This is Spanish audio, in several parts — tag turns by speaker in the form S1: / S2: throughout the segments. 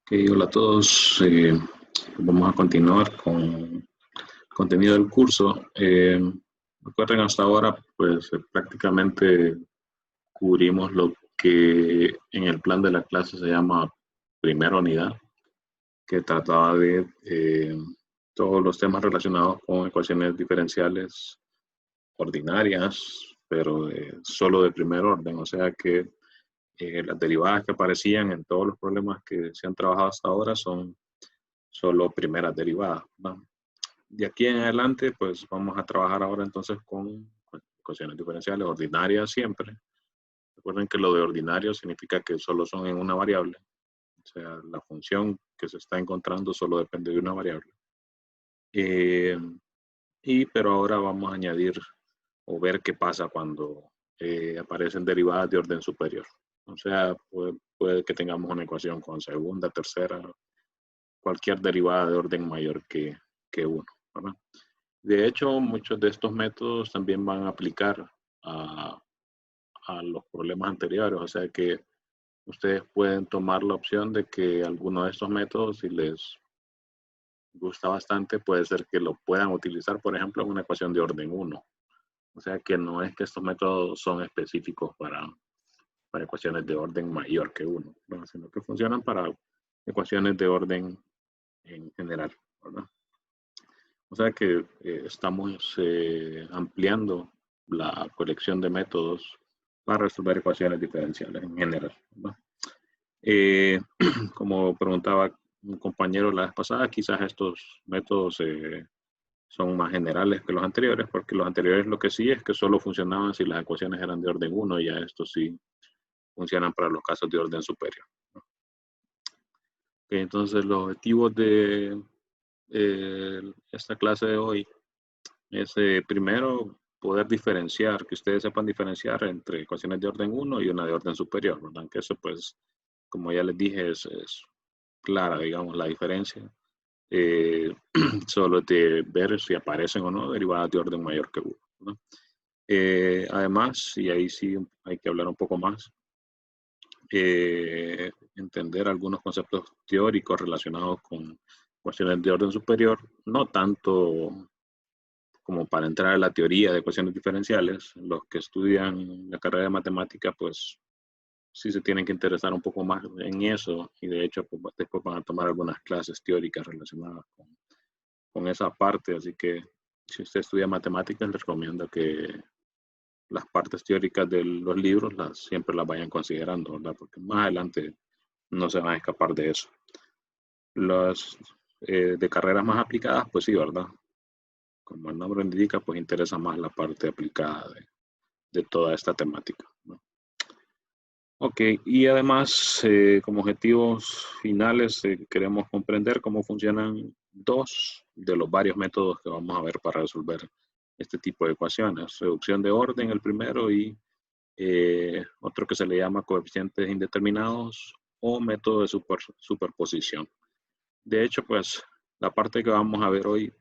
S1: Ok, hola a todos. Vamos a continuar con el contenido del curso. Recuerden, hasta ahora, pues prácticamente cubrimos lo que en el plan de la clase se llama primera unidad, que trataba de todos los temas relacionados con ecuaciones diferenciales ordinarias, pero solo de primer orden. O sea que las derivadas que aparecían en todos los problemas que se han trabajado hasta ahora son solo primeras derivadas, ¿va? De aquí en adelante, pues vamos a trabajar ahora entonces con ecuaciones diferenciales ordinarias siempre. Recuerden que lo de ordinario significa que solo son en una variable. O sea, la función que se está encontrando solo depende de una variable. Eh, pero ahora vamos a añadir o ver qué pasa cuando aparecen derivadas de orden superior. O sea, puede que tengamos una ecuación con segunda, tercera, cualquier derivada de orden mayor que 1, ¿verdad? De hecho, muchos de estos métodos también van a aplicar a, a los problemas anteriores, o sea que ustedes pueden tomar la opción de que alguno de estos métodos, si les gusta bastante, puede ser que lo puedan utilizar, por ejemplo, en una ecuación de orden 1. O sea que no es que estos métodos son específicos para ecuaciones de orden mayor que 1, ¿no? Sino que funcionan para ecuaciones de orden en general, ¿verdad? O sea que estamos ampliando la colección de métodos para resolver ecuaciones diferenciales en general, ¿no? Eh, Como preguntaba un compañero la vez pasada, quizás estos métodos son más generales que los anteriores, porque los anteriores lo que sí es que solo funcionaban si las ecuaciones eran de orden 1, y ya estos sí funcionan para los casos de orden superior, ¿no? Entonces, los objetivos de esta clase de hoy es primero poder diferenciar, que ustedes sepan diferenciar entre ecuaciones de orden 1 y una de orden superior, ¿verdad? Que eso pues, como ya les dije, es clara, digamos, la diferencia. Solo es de ver si aparecen o no derivadas de orden mayor que 1, ¿no? Además, y ahí sí hay que hablar un poco más, entender algunos conceptos teóricos relacionados con ecuaciones de orden superior, no tanto como para entrar a la teoría de ecuaciones diferenciales. Los que estudian la carrera de matemática, pues sí se tienen que interesar un poco más en eso, y de hecho pues, después van a tomar algunas clases teóricas relacionadas con esa parte. Así que si usted estudia matemáticas, les recomiendo que las partes teóricas de los libros siempre las vayan considerando, ¿verdad? Porque más adelante no se van a escapar de eso. Los de carreras más aplicadas, pues sí, ¿verdad? Como el nombre indica, pues interesa más la parte aplicada de toda esta temática, ¿no? Ok, y además, como objetivos finales, queremos comprender cómo funcionan dos de los varios métodos que vamos a ver para resolver este tipo de ecuaciones. Reducción de orden, el primero, y otro que se le llama coeficientes indeterminados o método de superposición. De hecho, pues la parte que vamos a ver hoy,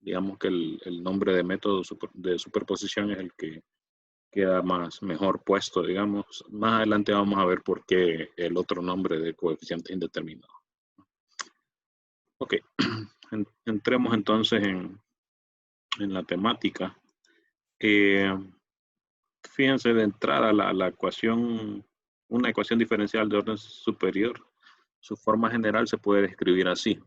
S1: digamos que el nombre de método de superposición es el que queda mejor puesto, digamos. Más adelante vamos a ver por qué el otro nombre de coeficiente indeterminado. Ok, entremos entonces en la temática. Fíjense de entrada la ecuación, una ecuación diferencial de orden superior, su forma general se puede describir así,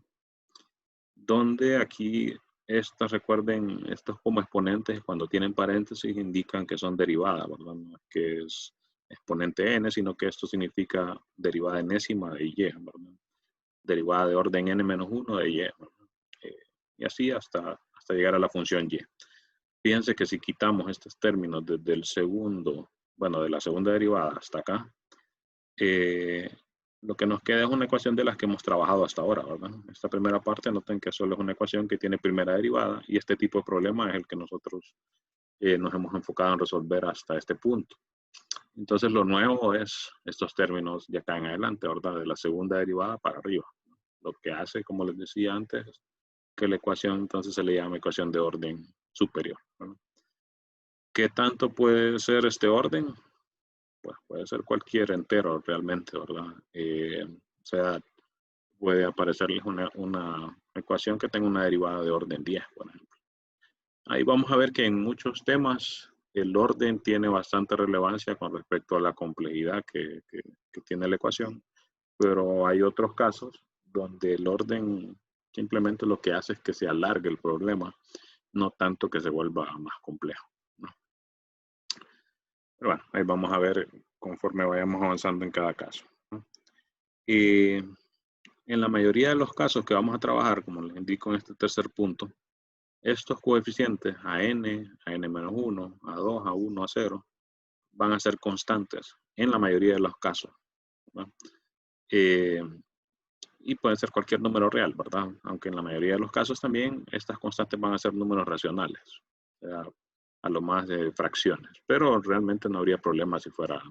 S1: donde aquí estas, recuerden, estos como exponentes cuando tienen paréntesis indican que son derivadas, ¿verdad? No es que es exponente n, sino que esto significa derivada enésima de y, ¿verdad? Derivada de orden n-1 de y, ¿verdad? Y así hasta llegar a la función y. Fíjense que si quitamos estos términos desde el segundo, bueno, de la segunda derivada hasta acá, lo que nos queda es una ecuación de las que hemos trabajado hasta ahora, ¿verdad? Esta primera parte, noten que solo es una ecuación que tiene primera derivada, y este tipo de problema es el que nosotros nos hemos enfocado en resolver hasta este punto. Entonces, lo nuevo es estos términos de acá en adelante, ¿verdad? De la segunda derivada para arriba. Lo que hace, como les decía antes, que la ecuación entonces se le llama ecuación de orden superior, ¿verdad? ¿Qué tanto puede ser este orden? Pues puede ser cualquier entero realmente, ¿verdad? O sea, puede aparecerles una ecuación que tenga una derivada de orden 10, por ejemplo. Ahí vamos a ver que en muchos temas el orden tiene bastante relevancia con respecto a la complejidad que tiene la ecuación, pero hay otros casos donde el orden simplemente lo que hace es que se alargue el problema, no tanto que se vuelva más complejo, ¿no? Pero bueno, ahí vamos a ver conforme vayamos avanzando en cada caso, ¿no? Y en la mayoría de los casos que vamos a trabajar, como les indico en este tercer punto, estos coeficientes a n, a n-1, a 2, a 1, a 0, van a ser constantes en la mayoría de los casos, ¿no? Y pueden ser cualquier número real, ¿verdad? Aunque en la mayoría de los casos también estas constantes van a ser números racionales, o sea, a lo más de fracciones. Pero realmente no habría problema si fuera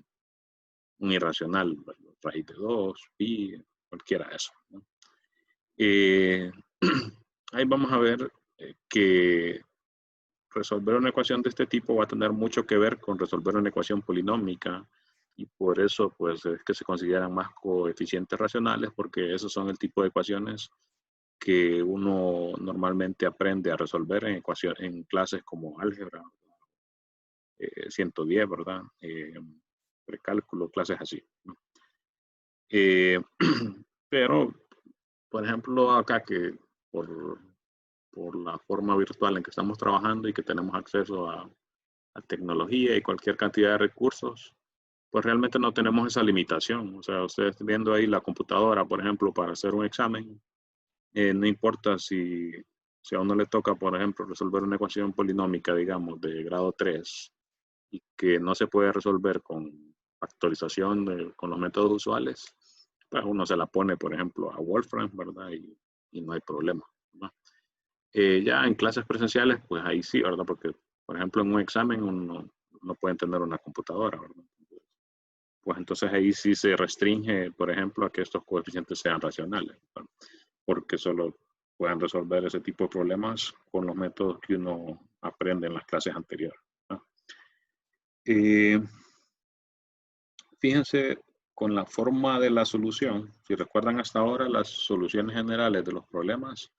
S1: un irracional, raíz de 2, pi, cualquiera de eso, ¿no? Ahí vamos a ver que resolver una ecuación de este tipo va a tener mucho que ver con resolver una ecuación polinómica, y por eso pues es que se consideran más coeficientes racionales, porque esos son el tipo de ecuaciones que uno normalmente aprende a resolver en clases como álgebra, 110, ¿verdad? Precálculo, clases así, ¿no? Eh, pero, por ejemplo, acá que por la forma virtual en que estamos trabajando y que tenemos acceso a tecnología y cualquier cantidad de recursos, pues realmente no tenemos esa limitación. O sea, ustedes viendo ahí la computadora, por ejemplo, para hacer un examen, no importa si a uno le toca, por ejemplo, resolver una ecuación polinómica, digamos, de grado 3 y que no se puede resolver con factorización con los métodos usuales, pues uno se la pone, por ejemplo, a Wolfram, ¿verdad? Y no hay problema, ¿no? Ya en clases presenciales, pues ahí sí, ¿verdad? Porque, por ejemplo, en un examen uno no puede tener una computadora, ¿verdad? Pues entonces ahí sí se restringe, por ejemplo, a que estos coeficientes sean racionales, ¿verdad? Porque solo pueden resolver ese tipo de problemas con los métodos que uno aprende en las clases anteriores, ¿no? Fíjense con la forma de la solución. Si recuerdan hasta ahora, las soluciones generales de los problemas,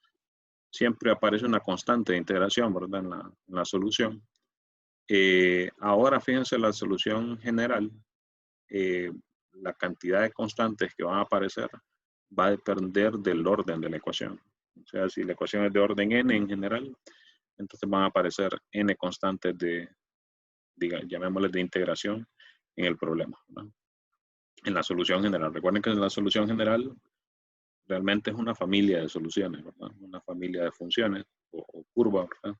S1: siempre aparece una constante de integración, ¿verdad? En la solución. Ahora fíjense la solución general, eh, la cantidad de constantes que van a aparecer va a depender del orden de la ecuación. O sea, si la ecuación es de orden n en general, entonces van a aparecer n constantes llamémosles de integración en el problema, ¿no? En la solución general. Recuerden que en la solución general realmente es una familia de soluciones, ¿verdad? Una familia de funciones o curvas, ¿verdad?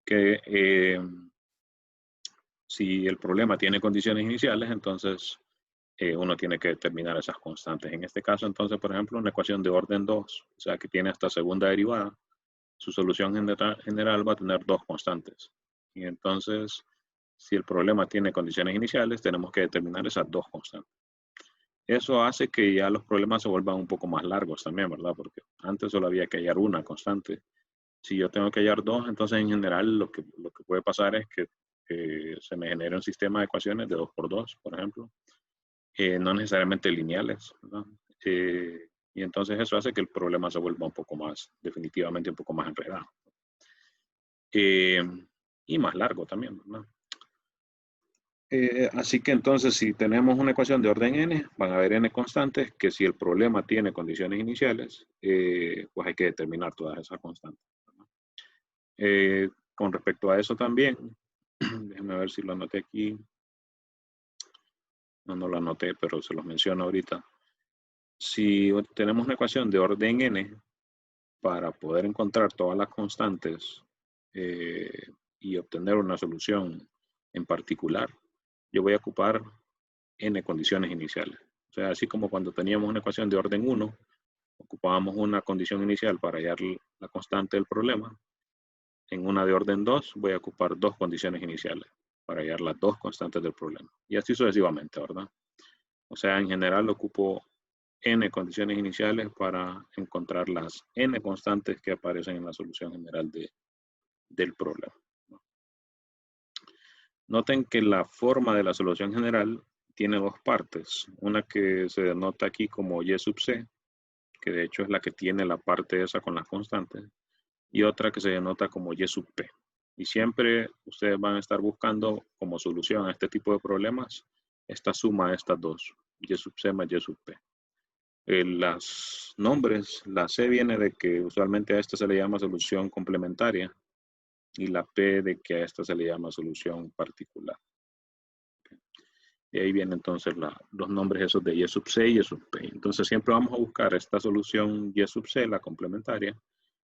S1: Que si el problema tiene condiciones iniciales, entonces uno tiene que determinar esas constantes. En este caso, entonces, por ejemplo, una ecuación de orden 2, o sea, que tiene hasta segunda derivada, su solución general va a tener dos constantes. Y entonces, si el problema tiene condiciones iniciales, tenemos que determinar esas dos constantes. Eso hace que ya los problemas se vuelvan un poco más largos también, ¿verdad? Porque antes solo había que hallar una constante. Si yo tengo que hallar dos, entonces en general lo que puede pasar es que se me genere un sistema de ecuaciones de 2 por 2, por ejemplo, no necesariamente lineales, ¿verdad? Y entonces eso hace que el problema se vuelva un poco más, definitivamente un poco más enredado. Y más largo también, ¿verdad? Así que entonces si tenemos una ecuación de orden n, van a haber n constantes que si el problema tiene condiciones iniciales, pues hay que determinar todas esas constantes, ¿verdad? Con respecto a eso también, déjenme ver si lo anoté aquí. No lo anoté, pero se los menciono ahorita. Si tenemos una ecuación de orden n, para poder encontrar todas las constantes y obtener una solución en particular, yo voy a ocupar n condiciones iniciales. O sea, así como cuando teníamos una ecuación de orden 1, ocupábamos una condición inicial para hallar la constante del problema. En una de orden 2 voy a ocupar dos condiciones iniciales para hallar las dos constantes del problema. Y así sucesivamente, ¿verdad? O sea, en general ocupo n condiciones iniciales para encontrar las n constantes que aparecen en la solución general del problema. Noten que la forma de la solución general tiene dos partes. Una que se denota aquí como y sub c, que de hecho es la que tiene la parte esa con las constantes, y otra que se denota como y sub p. Y siempre ustedes van a estar buscando como solución a este tipo de problemas esta suma de estas dos, y sub c más y sub p. Los nombres, la C viene de que usualmente a esta se le llama solución complementaria y la P de que a esta se le llama solución particular. Y ahí vienen entonces los nombres esos de Y sub C y Y sub P. Entonces siempre vamos a buscar esta solución Y sub C, la complementaria,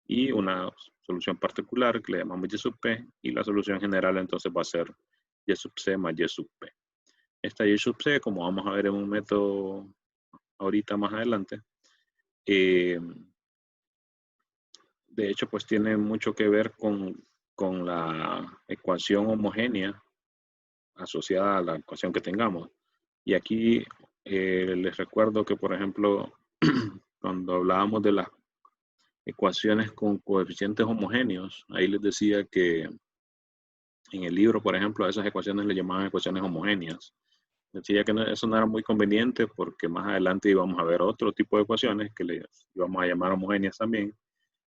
S1: y una solución particular que le llamamos Y sub P, y la solución general entonces va a ser Y sub C más Y sub P. Esta Y sub C, como vamos a ver en un método ahorita más adelante, de hecho pues tiene mucho que ver con la ecuación homogénea asociada a la ecuación que tengamos. Y aquí les recuerdo que, por ejemplo, cuando hablábamos de las ecuaciones con coeficientes homogéneos, ahí les decía que en el libro, por ejemplo, a esas ecuaciones le llamaban ecuaciones homogéneas. Decía que eso no era muy conveniente porque más adelante íbamos a ver otro tipo de ecuaciones que les íbamos a llamar homogéneas también,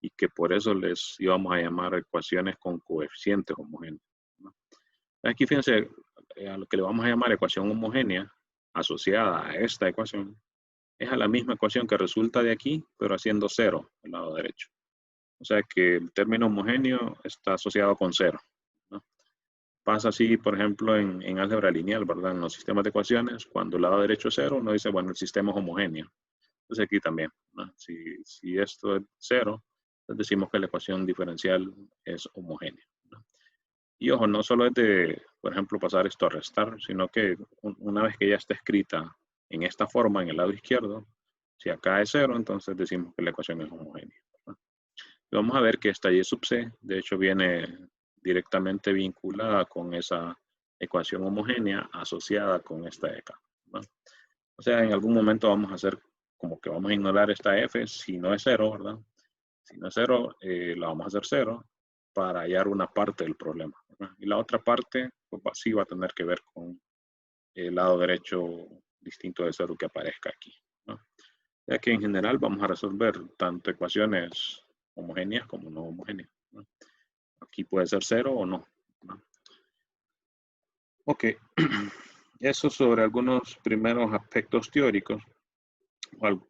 S1: y que por eso les íbamos a llamar ecuaciones con coeficientes homogéneos, ¿no? Aquí fíjense, a lo que le vamos a llamar ecuación homogénea asociada a esta ecuación es a la misma ecuación que resulta de aquí, pero haciendo cero al lado derecho. O sea que el término homogéneo está asociado con cero, ¿no? Pasa así, por ejemplo, en álgebra lineal, ¿verdad? En los sistemas de ecuaciones, cuando el lado derecho es cero, uno dice, bueno, el sistema es homogéneo. Entonces aquí también, ¿no? Si esto es cero, entonces decimos que la ecuación diferencial es homogénea, ¿no? Y ojo, no solo es de, por ejemplo, pasar esto a restar, sino que una vez que ya está escrita en esta forma, en el lado izquierdo, si acá es cero, entonces decimos que la ecuación es homogénea, ¿no? Y vamos a ver que esta Y sub c, de hecho, viene directamente vinculada con esa ecuación homogénea asociada con esta de acá, ¿no? O sea, en algún momento vamos a hacer como que vamos a ignorar esta f si no es cero, ¿verdad? Si no es cero, la vamos a hacer cero para hallar una parte del problema, ¿verdad? Y la otra parte, pues sí va a tener que ver con el lado derecho distinto de cero que aparezca aquí, ¿no? Ya que en general vamos a resolver tanto ecuaciones homogéneas como no homogéneas, ¿no? Aquí puede ser cero o no, ¿no? Ok, eso sobre algunos primeros aspectos teóricos.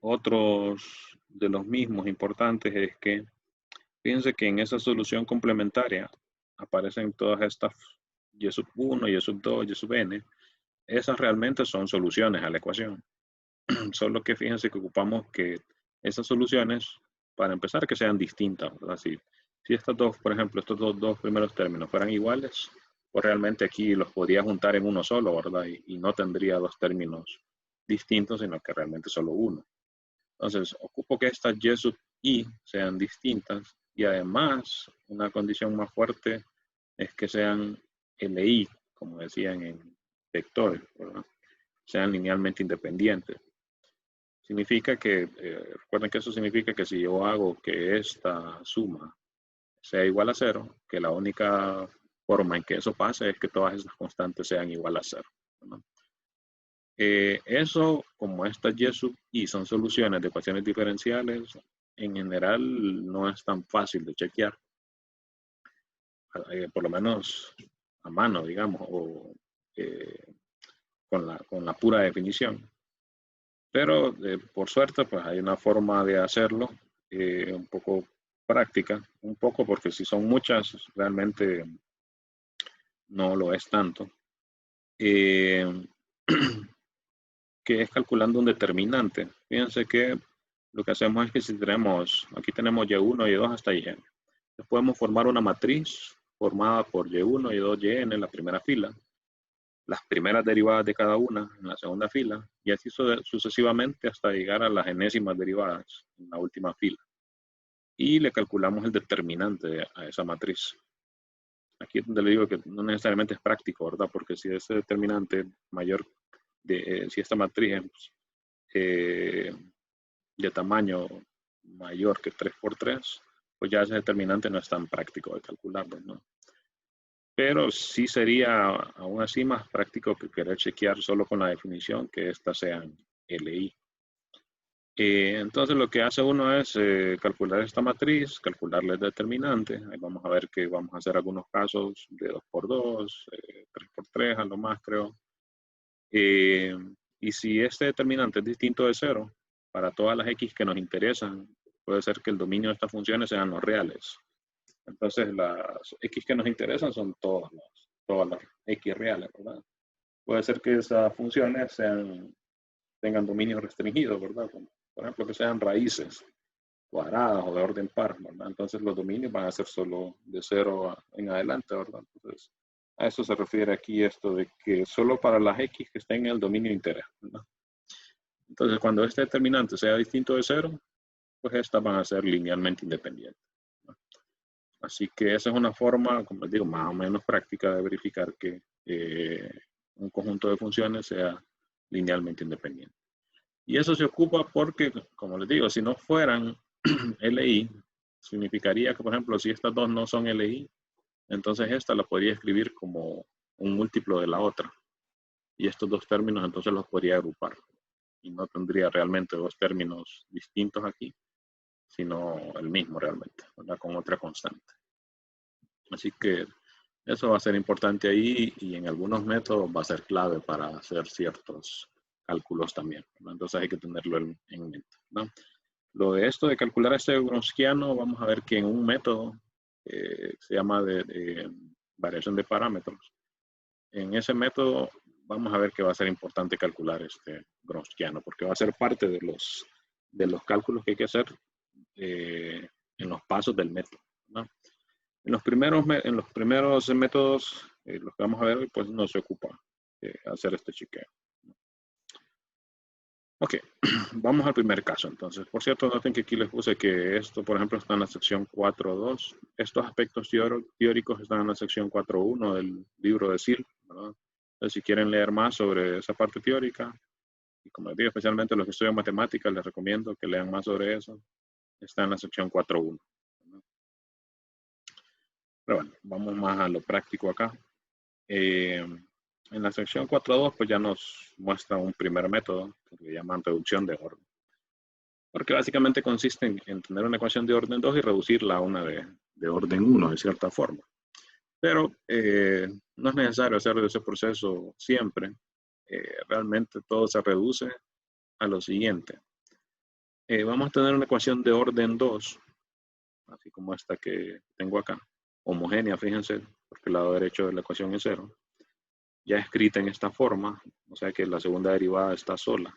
S1: Otros de los mismos importantes es que fíjense que en esa solución complementaria aparecen todas estas y sub 1, y sub 2, y sub n. Esas realmente son soluciones a la ecuación. Solo que fíjense que ocupamos que esas soluciones, para empezar, que sean distintas, ¿verdad? Si estas dos, por ejemplo, estos dos primeros términos fueran iguales, pues realmente aquí los podría juntar en uno solo, ¿verdad? Y no tendría dos términos distintos, sino que realmente solo uno. Entonces, ocupo que estas y sub i sean distintas, y además, una condición más fuerte es que sean LI, como decían en vectores, ¿verdad? Sean linealmente independientes. Significa que, recuerden que eso significa que si yo hago que esta suma sea igual a cero, que la única forma en que eso pase es que todas estas constantes sean igual a cero, ¿no? Eso, como estas y sub i son soluciones de ecuaciones diferenciales, en general no es tan fácil de chequear, por lo menos a mano, digamos, o con la pura definición. Pero por suerte, pues hay una forma de hacerlo un poco práctica, un poco porque si son muchas, realmente no lo es tanto. Que es calculando un determinante. Fíjense que lo que hacemos es que si tenemos, aquí tenemos Y1, Y2 hasta Yn. Entonces podemos formar una matriz formada por Y1, Y2, Yn en la primera fila, las primeras derivadas de cada una en la segunda fila, y así sucesivamente hasta llegar a las enésimas derivadas en la última fila. Y le calculamos el determinante a esa matriz. Aquí es donde le digo que no necesariamente es práctico, ¿verdad? Porque si ese determinante mayor, si esta matriz es de tamaño mayor que 3 por 3, pues ya ese determinante no es tan práctico de calcularlo, ¿no? pero sí sería aún así más práctico que querer chequear solo con la definición que estas sean LI. Entonces lo que hace uno es calcular esta matriz, calcularle el determinante. Ahí vamos a ver que vamos a hacer algunos casos de 2×2, 3×3 a lo más creo. Y si este determinante es distinto de 0, para todas las x que nos interesan, puede ser que el dominio de estas funciones sean los reales. Entonces las x que nos interesan son todas las x reales, ¿verdad? Puede ser que esas funciones tengan dominio restringido, ¿verdad? Como, por ejemplo, que sean raíces cuadradas o de orden par, ¿verdad? Entonces los dominios van a ser solo de 0 en adelante, ¿verdad? Entonces a eso se refiere aquí esto de que solo para las x que estén en el dominio interés, ¿verdad? Entonces cuando este determinante sea distinto de 0, pues estas van a ser linealmente independientes, ¿no? Así que esa es una forma, como les digo, más o menos práctica de verificar que un conjunto de funciones sea linealmente independiente. Y eso se ocupa porque, como les digo, si no fueran LI, significaría que, por ejemplo, si estas dos no son LI, entonces esta la podría escribir como un múltiplo de la otra. Y estos dos términos entonces los podría agrupar. Y no tendría realmente dos términos distintos aquí, sino el mismo realmente, ¿verdad? Con otra constante. Así que eso va a ser importante ahí y en algunos métodos va a ser clave para hacer ciertos cálculos también, ¿no? Entonces hay que tenerlo en mente, ¿no? Lo de esto de calcular este gronskiano, vamos a ver que en un método se llama de variación de parámetros. En ese método vamos a ver que va a ser importante calcular este gronskiano porque va a ser parte de los cálculos que hay que hacer en los pasos del método, ¿no? En los primeros métodos, los que vamos a ver hoy, pues no se ocupa hacer este chequeo. Ok, vamos al primer caso entonces. Por cierto, noten que aquí les puse que esto, por ejemplo, está en la sección 4.2. Estos aspectos teóricos están en la sección 4.1 del libro de SIL, ¿verdad? Entonces, si quieren leer más sobre esa parte teórica, y como les digo, especialmente los que estudian matemáticas, les recomiendo que lean más sobre eso. Está en la sección 4.1. Pero bueno, vamos más a lo práctico acá. En la sección 4.2 pues ya nos muestra un primer método que le llaman reducción de orden. Porque básicamente consiste en tener una ecuación de orden 2 y reducirla a una de orden 1 de cierta forma. Pero no es necesario hacer ese proceso siempre. Realmente todo se reduce a lo siguiente. Vamos a tener una ecuación de orden 2, así como esta que tengo acá, homogénea, fíjense, porque el lado derecho de la ecuación es 0. Ya escrita en esta forma, o sea que la segunda derivada está sola.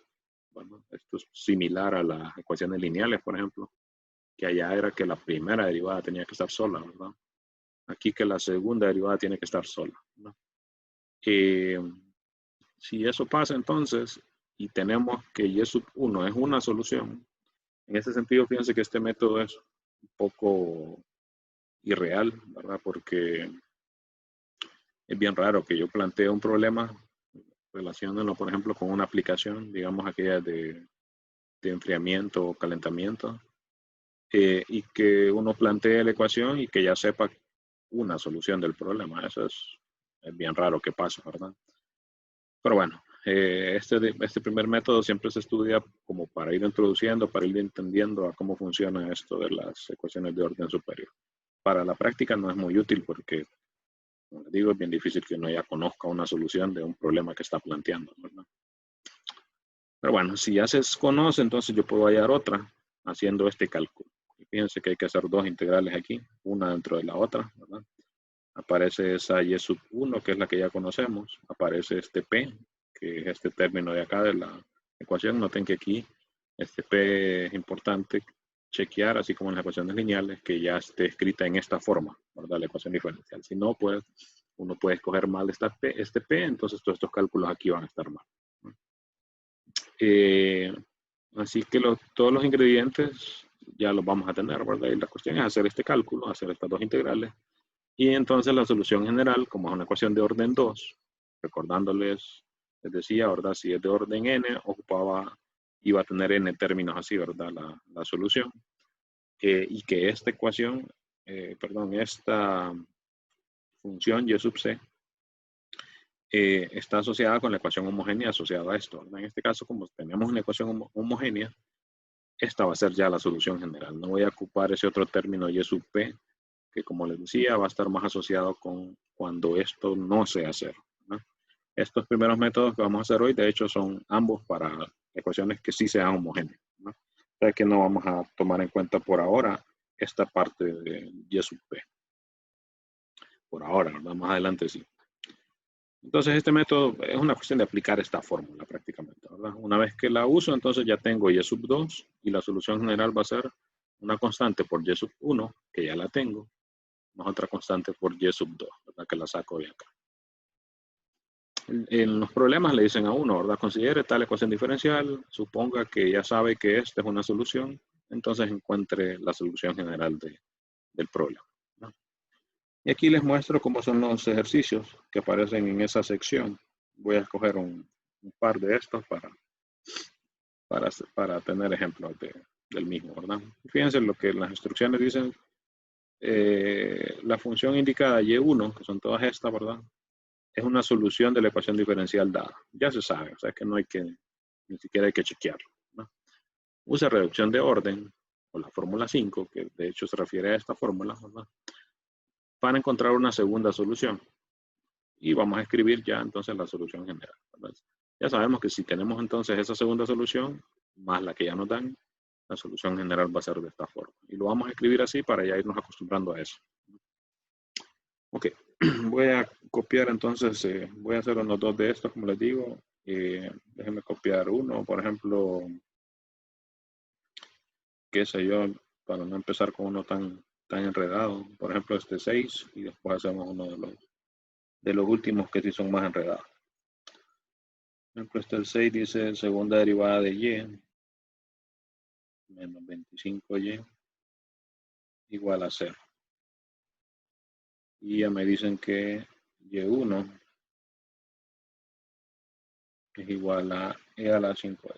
S1: Bueno, esto es similar a las ecuaciones lineales, por ejemplo, que allá era que la primera derivada tenía que estar sola, ¿verdad? Aquí que la segunda derivada tiene que estar sola, ¿no? Si eso pasa entonces, y tenemos que y sub 1 es una solución, en ese sentido, fíjense que este método es un poco irreal, ¿verdad? Porque es bien raro que yo plantee un problema relacionándolo, por ejemplo, con una aplicación, digamos aquella de enfriamiento o calentamiento, y que uno plantee la ecuación y que ya sepa una solución del problema. Eso es bien raro que pase, ¿verdad? Pero bueno, este primer método siempre se estudia como para ir introduciendo, para ir entendiendo a cómo funciona esto de las ecuaciones de orden superior. Para la práctica no es muy útil porque, como les digo, es bien difícil que uno ya conozca una solución de un problema que está planteando, ¿verdad? Pero bueno, si ya se conoce, entonces yo puedo hallar otra haciendo este cálculo. Y fíjense que hay que hacer dos integrales aquí, una dentro de la otra, ¿verdad? Aparece esa y sub 1, que es la que ya conocemos. Aparece este p, que es este término de acá de la ecuación. Noten que aquí este p es importante chequear, así como en las ecuaciones lineales, que ya esté escrita en esta forma, ¿verdad? La ecuación diferencial. Si no, pues uno puede escoger mal este p, entonces todos estos cálculos aquí van a estar mal. Así que todos los ingredientes ya los vamos a tener, ¿verdad? Y la cuestión es hacer este cálculo, hacer estas dos integrales. Y entonces la solución general, como es una ecuación de orden 2, recordándoles, les decía, ¿verdad? Si es de orden n, iba a tener n términos así, ¿verdad? La solución. Y que esta ecuación, esta función y sub c está asociada con la ecuación homogénea asociada a esto, ¿verdad? En este caso, como tenemos una ecuación homogénea, esta va a ser ya la solución general. No voy a ocupar ese otro término y sub p, que como les decía, va a estar más asociado con cuando esto no sea cero, ¿verdad? Estos primeros métodos que vamos a hacer hoy, de hecho, son ambos para ecuaciones que sí sean homogéneas, ¿no? O sea que no vamos a tomar en cuenta por ahora esta parte de y sub p. Por ahora, ¿verdad? Más adelante sí. Entonces, este método es una cuestión de aplicar esta fórmula prácticamente, ¿verdad? Una vez que la uso, entonces ya tengo y sub 2 y la solución general va a ser una constante por y sub 1, que ya la tengo, más otra constante por y sub 2, ¿verdad? Que la saco de acá. En los problemas le dicen a uno, ¿verdad? Considere tal ecuación diferencial, suponga que ya sabe que esta es una solución, entonces encuentre la solución general del problema, ¿no? Y aquí les muestro cómo son los ejercicios que aparecen en esa sección. Voy a escoger un par de estos para tener ejemplos del mismo, ¿verdad? Fíjense lo que las instrucciones dicen. La función indicada y1, que son todas estas, ¿verdad? Es una solución de la ecuación diferencial dada. Ya se sabe, o sea que no hay que, ni siquiera hay que chequearlo, ¿no? Usa reducción de orden, o la fórmula 5, que de hecho se refiere a esta fórmula, ¿verdad? Para encontrar una segunda solución. Y vamos a escribir ya entonces la solución general, ¿verdad? Ya sabemos que si tenemos entonces esa segunda solución, más la que ya nos dan, la solución general va a ser de esta forma. Y lo vamos a escribir así para ya irnos acostumbrando a eso. Ok, voy a copiar entonces, voy a hacer unos dos de estos, como les digo. Déjenme copiar uno, por ejemplo, qué sé yo, para no empezar con uno tan enredado. Por ejemplo, este 6 y después hacemos uno de los últimos que sí son más enredados. Por ejemplo, este el 6 dice segunda derivada de y menos 25y igual a 0. Y ya me dicen que y1 es igual a e a la 5x.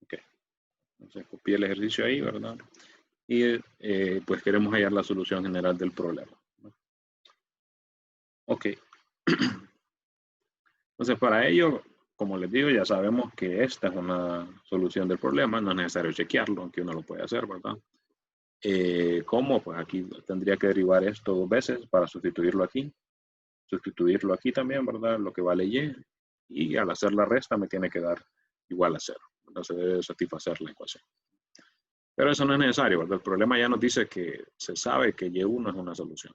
S1: Ok, entonces copié el ejercicio ahí, ¿verdad? Y pues queremos hallar la solución general del problema, ¿no? Ok. Entonces para ello, como les digo, ya sabemos que esta es una solución del problema, no es necesario chequearlo, aunque uno lo puede hacer, ¿verdad? ¿Cómo? Pues aquí tendría que derivar esto dos veces para sustituirlo aquí también, ¿verdad? Lo que vale y al hacer la resta me tiene que dar igual a 0. Entonces debe satisfacer la ecuación. Pero eso no es necesario, ¿verdad? El problema ya nos dice que se sabe que y1 es una solución.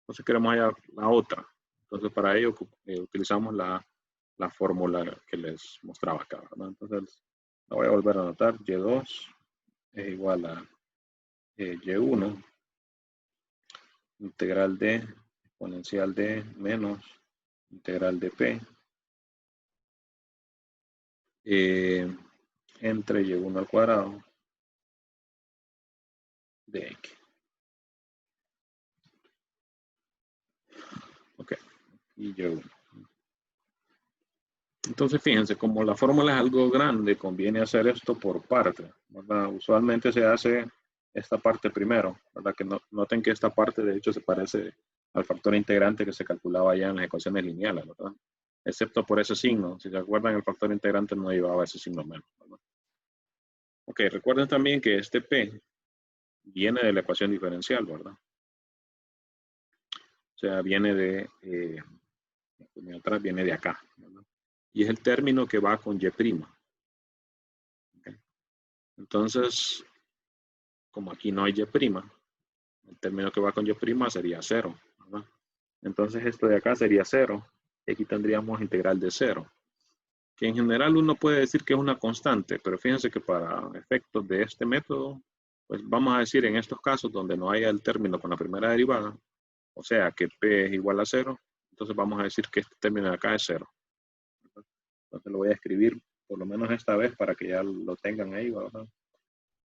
S1: Entonces queremos hallar la otra. Entonces para ello utilizamos la fórmula que les mostraba acá, ¿verdad? Entonces la voy a volver a anotar. Y2 es igual a y1 integral de exponencial de menos integral de p entre y1 al cuadrado de x. Ok, y y1. Entonces, fíjense, como la fórmula es algo grande, conviene hacer esto por parte, ¿verdad? Usualmente se hace esta parte primero, ¿verdad? Que noten que esta parte, de hecho, se parece al factor integrante que se calculaba ya en las ecuaciones lineales, ¿verdad? Excepto por ese signo. Si se acuerdan, el factor integrante no llevaba ese signo menos, ¿verdad? Ok, recuerden también que este P viene de la ecuación diferencial, ¿verdad? O sea, viene de atrás, viene de acá, ¿verdad? Y es el término que va con Y'. ¿Okay? Entonces, como aquí no hay Y', el término que va con Y' sería 0, ¿verdad? Entonces esto de acá sería 0. Y aquí tendríamos integral de 0. Que en general uno puede decir que es una constante, pero fíjense que para efectos de este método, pues vamos a decir en estos casos donde no haya el término con la primera derivada, o sea que P es igual a 0, entonces vamos a decir que este término de acá es 0. Entonces lo voy a escribir por lo menos esta vez para que ya lo tengan ahí, ¿verdad?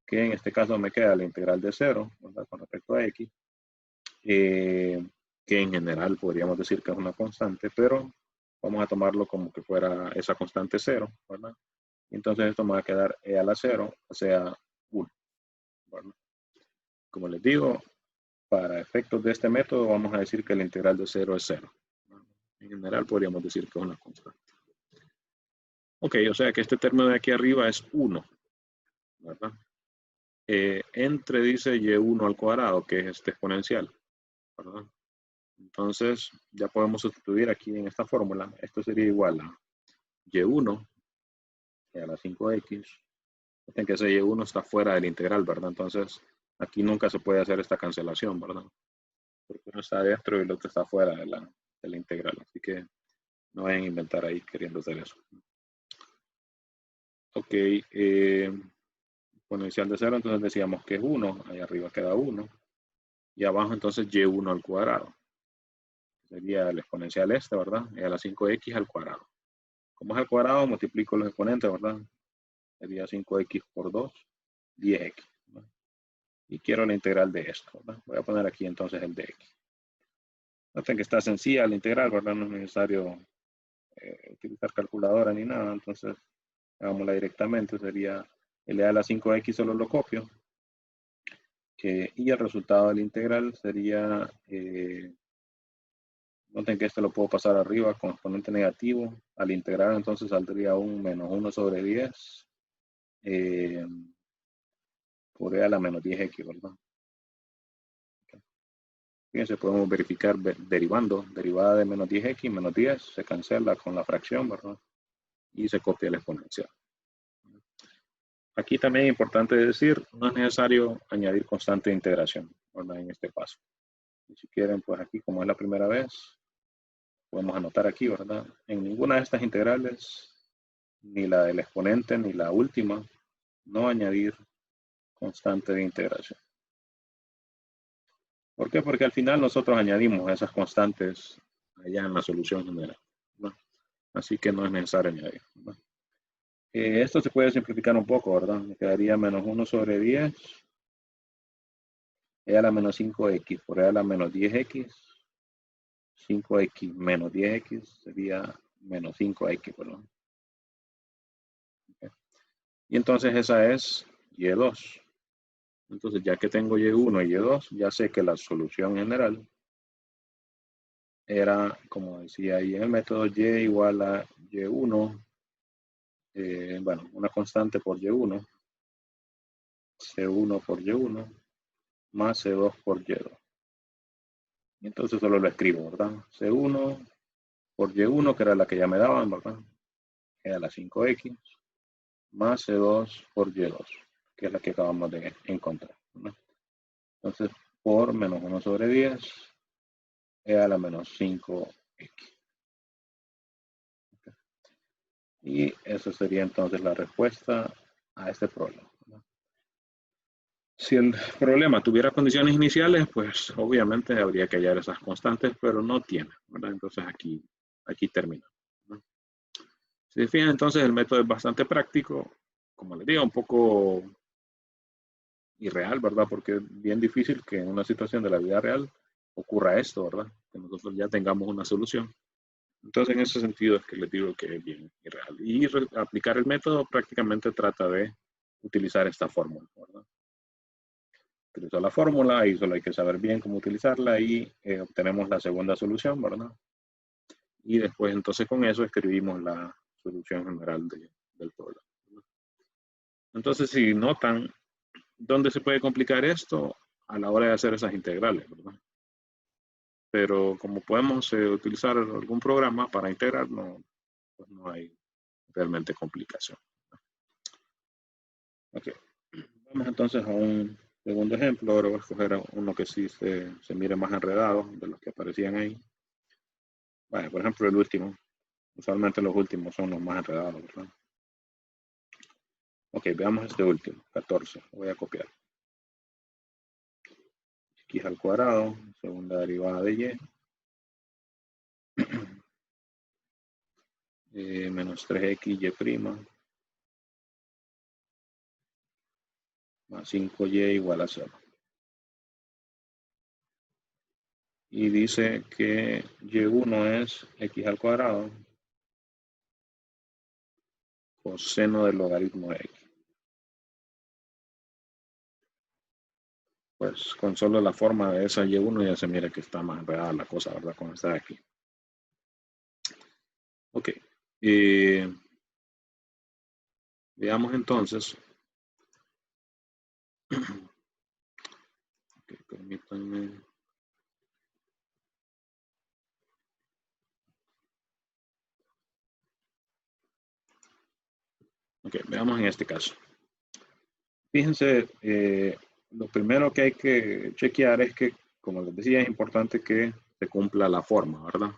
S1: Que en este caso me queda la integral de 0, ¿verdad? Con respecto a x, que en general podríamos decir que es una constante, pero vamos a tomarlo como que fuera esa constante 0, ¿verdad? Entonces esto me va a quedar e a la 0, o sea 1, ¿verdad? Como les digo, para efectos de este método vamos a decir que la integral de 0 es 0. En general podríamos decir que es una constante. Ok, o sea que este término de aquí arriba es 1, ¿verdad? Entre dice y1 al cuadrado, que es este exponencial, ¿verdad? Entonces ya podemos sustituir aquí en esta fórmula. Esto sería igual a y1 a la 5x. Fíjense que ese y1 está fuera del integral, ¿verdad? Entonces aquí nunca se puede hacer esta cancelación, ¿verdad? Porque uno está dentro y el otro está fuera de la integral. Así que no vayan a inventar ahí queriendo hacer eso. Ok, exponencial de 0, entonces decíamos que es 1, ahí arriba queda 1, y abajo entonces y1 al cuadrado. Sería el exponencial este, ¿verdad? Y a la 5x al cuadrado. Como es al cuadrado, multiplico los exponentes, ¿verdad? Sería 5x por 2, 10x. ¿verdad? Y quiero la integral de esto, ¿verdad? Voy a poner aquí entonces el de x. Noten que está sencilla la integral, ¿verdad? No es necesario utilizar calculadora ni nada, entonces hagámosla directamente. Sería el a la 5x, solo lo copio. Y el resultado de la integral sería, noten que este lo puedo pasar arriba con exponente negativo. Al integrar entonces saldría un menos 1 sobre 10 por e a la menos 10x, ¿verdad? Fíjense, podemos verificar derivando. Derivada de menos 10x, menos 10, se cancela con la fracción, ¿verdad? Y se copia el exponencial. Aquí también es importante decir, no es necesario añadir constante de integración, ¿verdad? En este paso. Y si quieren, pues aquí, como es la primera vez, podemos anotar aquí, ¿verdad? En ninguna de estas integrales, ni la del exponente, ni la última, no añadir constante de integración. ¿Por qué? Porque al final nosotros añadimos esas constantes allá en la solución general, ¿no? Así que no es necesario añadir, ¿no? Esto se puede simplificar un poco, ¿verdad? Me quedaría menos 1 sobre 10 e a la menos 5x por e a la menos 10x. 5x menos 10x sería menos 5x, ¿verdad? Okay. Y entonces esa es y2. Entonces ya que tengo y1 y y2, ya sé que la solución general era, como decía ahí en el método, y igual a y1, bueno, una constante por y1, c1 por y1, más c2 por y2. Y entonces solo lo escribo, ¿verdad? c1 por y1, que era la que ya me daban, ¿verdad? Que era la 5x, más c2 por y2, que es la que acabamos de encontrar, ¿verdad? Entonces, por menos 1 sobre 10, e a la menos 5x. Okay. Y eso sería entonces la respuesta a este problema, ¿verdad? Si el problema tuviera condiciones iniciales, pues obviamente habría que hallar esas constantes, pero no tiene, ¿verdad? Entonces aquí termina, ¿no? Si se fijan, entonces el método es bastante práctico, como les digo, un poco irreal, ¿verdad? Porque es bien difícil que en una situación de la vida real ocurra esto, ¿verdad? Que nosotros ya tengamos una solución. Entonces, en ese sentido es que les digo que es bien irreal. Y aplicar el método prácticamente trata de utilizar esta fórmula, ¿verdad? Utilizar la fórmula y solo hay que saber bien cómo utilizarla y obtenemos la segunda solución, ¿verdad? Y después entonces con eso escribimos la solución general del problema, ¿verdad? Entonces, si notan, ¿dónde se puede complicar esto? A la hora de hacer esas integrales, ¿verdad? Pero como podemos utilizar algún programa para integrar, pues no hay realmente complicación. Ok, vamos entonces a un segundo ejemplo. Ahora voy a escoger uno que sí se mire más enredado de los que aparecían ahí. Bueno, por ejemplo, el último. Usualmente los últimos son los más enredados, ¿verdad? Ok, veamos este último, 14. Voy a copiar. X al cuadrado, segunda derivada de y. Menos 3xy' más 5y igual a 0. Y dice que y1 es x al cuadrado coseno del logaritmo de x. pues con solo la forma de esa y1 ya se mira que está más enredada la cosa, ¿verdad? Con esta de aquí. Ok. Veamos entonces. Okay, permítanme. Ok, veamos en este caso. Fíjense, lo primero que hay que chequear es que, como les decía, es importante que se cumpla la forma, ¿verdad?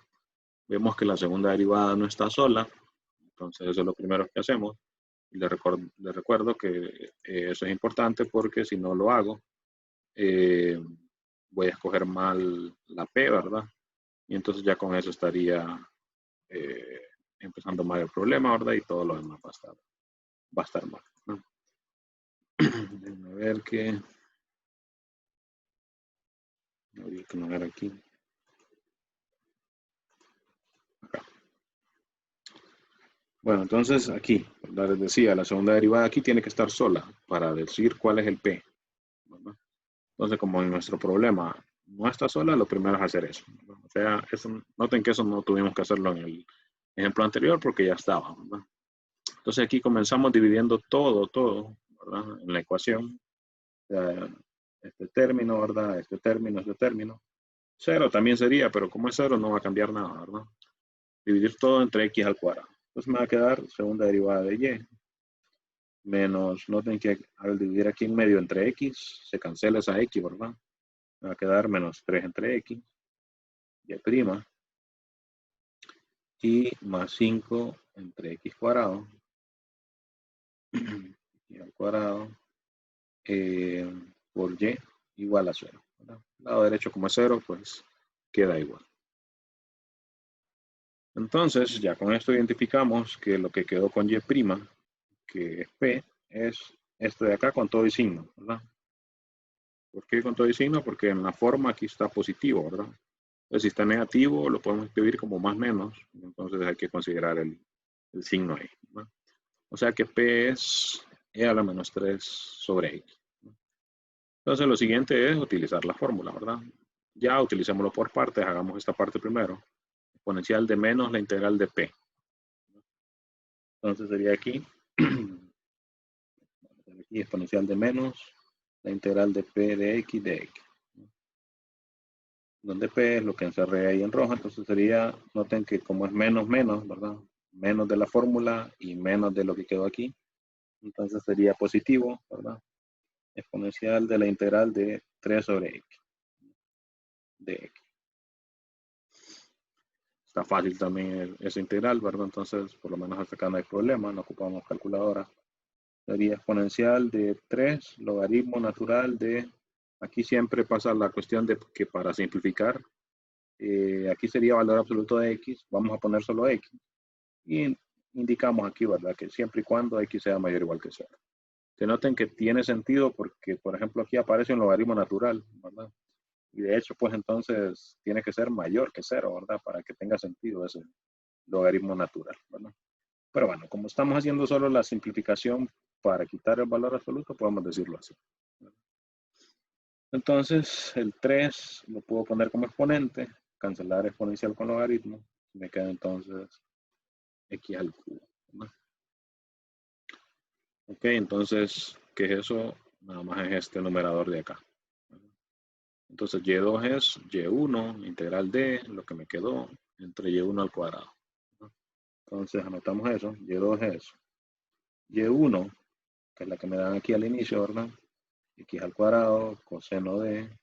S1: Vemos que la segunda derivada no está sola, entonces eso es lo primero que hacemos. Y les recuerdo que eso es importante porque si no lo hago, voy a escoger mal la P, ¿verdad? Y entonces ya con eso estaría empezando mal el problema, ¿verdad? Y todo lo demás va a estar mal, ¿no? Déjenme ver que... Habría que ver aquí. Acá. Bueno, entonces aquí, ¿verdad? Les decía, la segunda derivada aquí tiene que estar sola para decir cuál es el P, ¿verdad? Entonces, como en nuestro problema no está sola, lo primero es hacer eso, ¿verdad? O sea, eso, noten que eso no tuvimos que hacerlo en el ejemplo anterior porque ya estaba, ¿verdad? Entonces aquí comenzamos dividiendo todo, ¿verdad? En la ecuación. O sea, este término, ¿verdad? Este término. Cero también sería, pero como es cero no va a cambiar nada, ¿verdad? Dividir todo entre x al cuadrado. Entonces me va a quedar segunda derivada de y menos, noten que al dividir aquí en medio entre x, se cancela esa x, ¿verdad? Me va a quedar menos 3 entre x, y' y más 5 entre x cuadrado, y al cuadrado, por y igual a 0, ¿verdad? Lado derecho como es 0, pues queda igual. Entonces, ya con esto identificamos que lo que quedó con y', que es p, es esto de acá con todo y signo, ¿verdad? ¿Por qué con todo y signo? Porque en la forma aquí está positivo, ¿verdad? Entonces, si está negativo, lo podemos escribir como más menos, entonces hay que considerar el signo ahí, ¿verdad? O sea que p es e a la menos 3 sobre x. Entonces, lo siguiente es utilizar la fórmula, ¿verdad? Ya utilicémoslo por partes, hagamos esta parte primero. Exponencial de menos la integral de p. Entonces sería aquí, aquí exponencial de menos la integral de p de x, donde p es lo que encerré ahí en rojo, entonces sería, noten que como es menos, ¿verdad? Menos de la fórmula y menos de lo que quedó aquí, entonces sería positivo, ¿verdad? Exponencial de la integral de 3 sobre x, de x. Está fácil también esa integral, ¿verdad? Entonces, por lo menos hasta acá no hay problema, no ocupamos calculadora. Sería exponencial de 3, logaritmo natural de... Aquí siempre pasa la cuestión de que para simplificar, aquí sería valor absoluto de x, vamos a poner solo x. Y indicamos aquí, ¿verdad? Que siempre y cuando x sea mayor o igual que 0. Que noten que tiene sentido porque, por ejemplo, aquí aparece un logaritmo natural, ¿verdad? Y de hecho, pues entonces tiene que ser mayor que 0, ¿verdad? Para que tenga sentido ese logaritmo natural, ¿verdad? Pero bueno, como estamos haciendo solo la simplificación para quitar el valor absoluto, podemos decirlo así. Entonces, el 3 lo puedo poner como exponente, cancelar exponencial con logaritmo, me queda entonces x al cubo, ¿no? Ok, entonces, ¿qué es eso? Nada más es este numerador de acá. Entonces, y2 es y1, integral de lo que me quedó, entre y1 al cuadrado. Entonces, anotamos eso. Y2 es y1, que es la que me dan aquí al inicio, ¿verdad? X al cuadrado, coseno de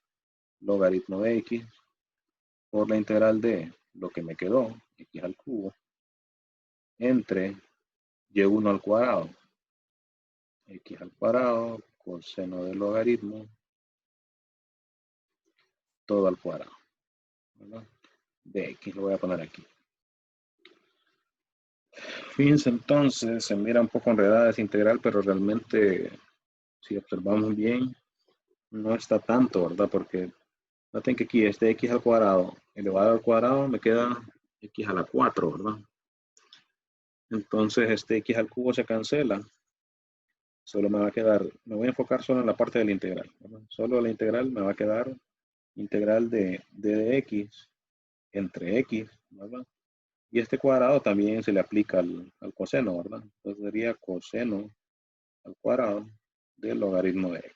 S1: logaritmo de x, por la integral de lo que me quedó, x al cubo, entre y1 al cuadrado, x al cuadrado, coseno del logaritmo, todo al cuadrado, ¿verdad? De x, lo voy a poner aquí. Fíjense entonces, se mira un poco enredada esa integral, pero realmente, si observamos bien, no está tanto, ¿verdad? Porque noten que aquí este x al cuadrado elevado al cuadrado me queda x a la 4, ¿verdad? Entonces este x al cubo se cancela. solo me va a quedar, me voy a enfocar solo en la parte de la integral, ¿verdad? Solo la integral me va a quedar integral de d de x entre x, ¿verdad? Y este cuadrado también se le aplica al coseno, ¿verdad? Entonces sería coseno al cuadrado del logaritmo de x.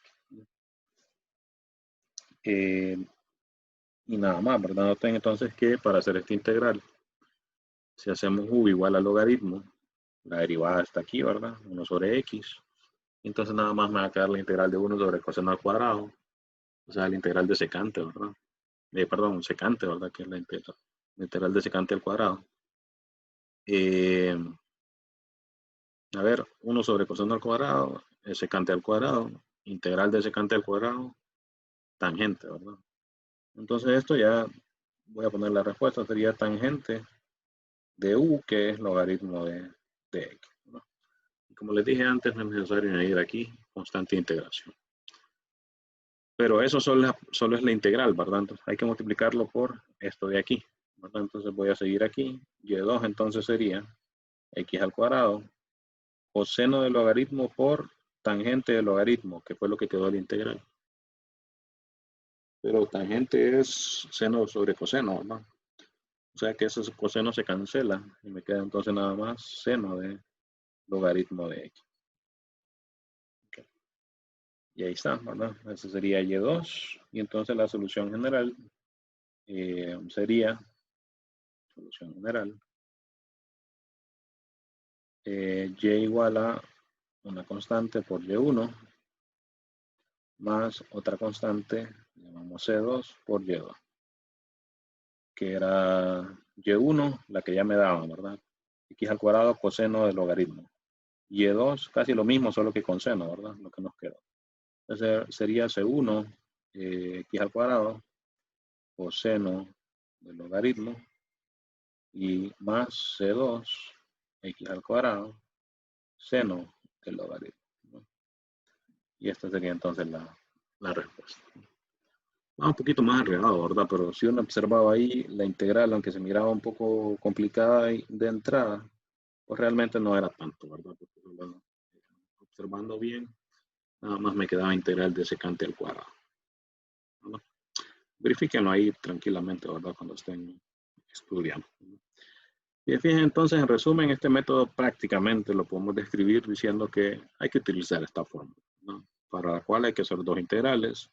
S1: Y nada más, ¿verdad? Noten entonces que para hacer esta integral, si hacemos u igual al logaritmo, la derivada está aquí, ¿verdad? 1 sobre x. Entonces nada más me va a quedar la integral de 1 sobre coseno al cuadrado. O sea, la integral de secante, ¿verdad? Perdón, secante, ¿verdad? Que es la integral de secante al cuadrado. A ver, 1 sobre coseno al cuadrado, secante al cuadrado, integral de secante al cuadrado, tangente, ¿verdad? Entonces esto ya voy a poner la respuesta, sería tangente de u, que es logaritmo de x, ¿no? Y como les dije antes, no es necesario añadir aquí constante de integración. Pero eso solo es la integral, ¿verdad? Entonces hay que multiplicarlo por esto de aquí, ¿verdad? Entonces voy a seguir aquí. Y2 entonces sería x al cuadrado, coseno del logaritmo por tangente del logaritmo, que fue lo que quedó la integral. Pero tangente es seno sobre coseno, ¿verdad? O sea que ese coseno se cancela y me queda entonces nada más seno de logaritmo de x. Okay. Y ahí está, ¿verdad? Ese sería y2. Y entonces la solución general sería, solución general, y igual a una constante por y1 más otra constante, llamamos c2 por y2, que era y1, la que ya me daban, ¿verdad? X al cuadrado coseno del logaritmo. Y2 casi lo mismo, solo que con seno, ¿verdad? Lo que nos quedó. Entonces sería c1 x al cuadrado coseno del logaritmo y más c2 x al cuadrado seno del logaritmo, ¿no? Y esta sería entonces la respuesta. Va un poquito más enredado, ¿verdad? Pero si uno observaba ahí la integral, aunque se miraba un poco complicada de entrada, pues realmente no era tanto, ¿verdad? Porque, bueno, observando bien, nada más me quedaba integral de secante al cuadrado, ¿no? Verifíquenlo ahí tranquilamente, ¿verdad? Cuando estén estudiando, ¿no? Y fíjense entonces, en resumen, este método prácticamente lo podemos describir diciendo que hay que utilizar esta fórmula, ¿no? Para la cual hay que hacer dos integrales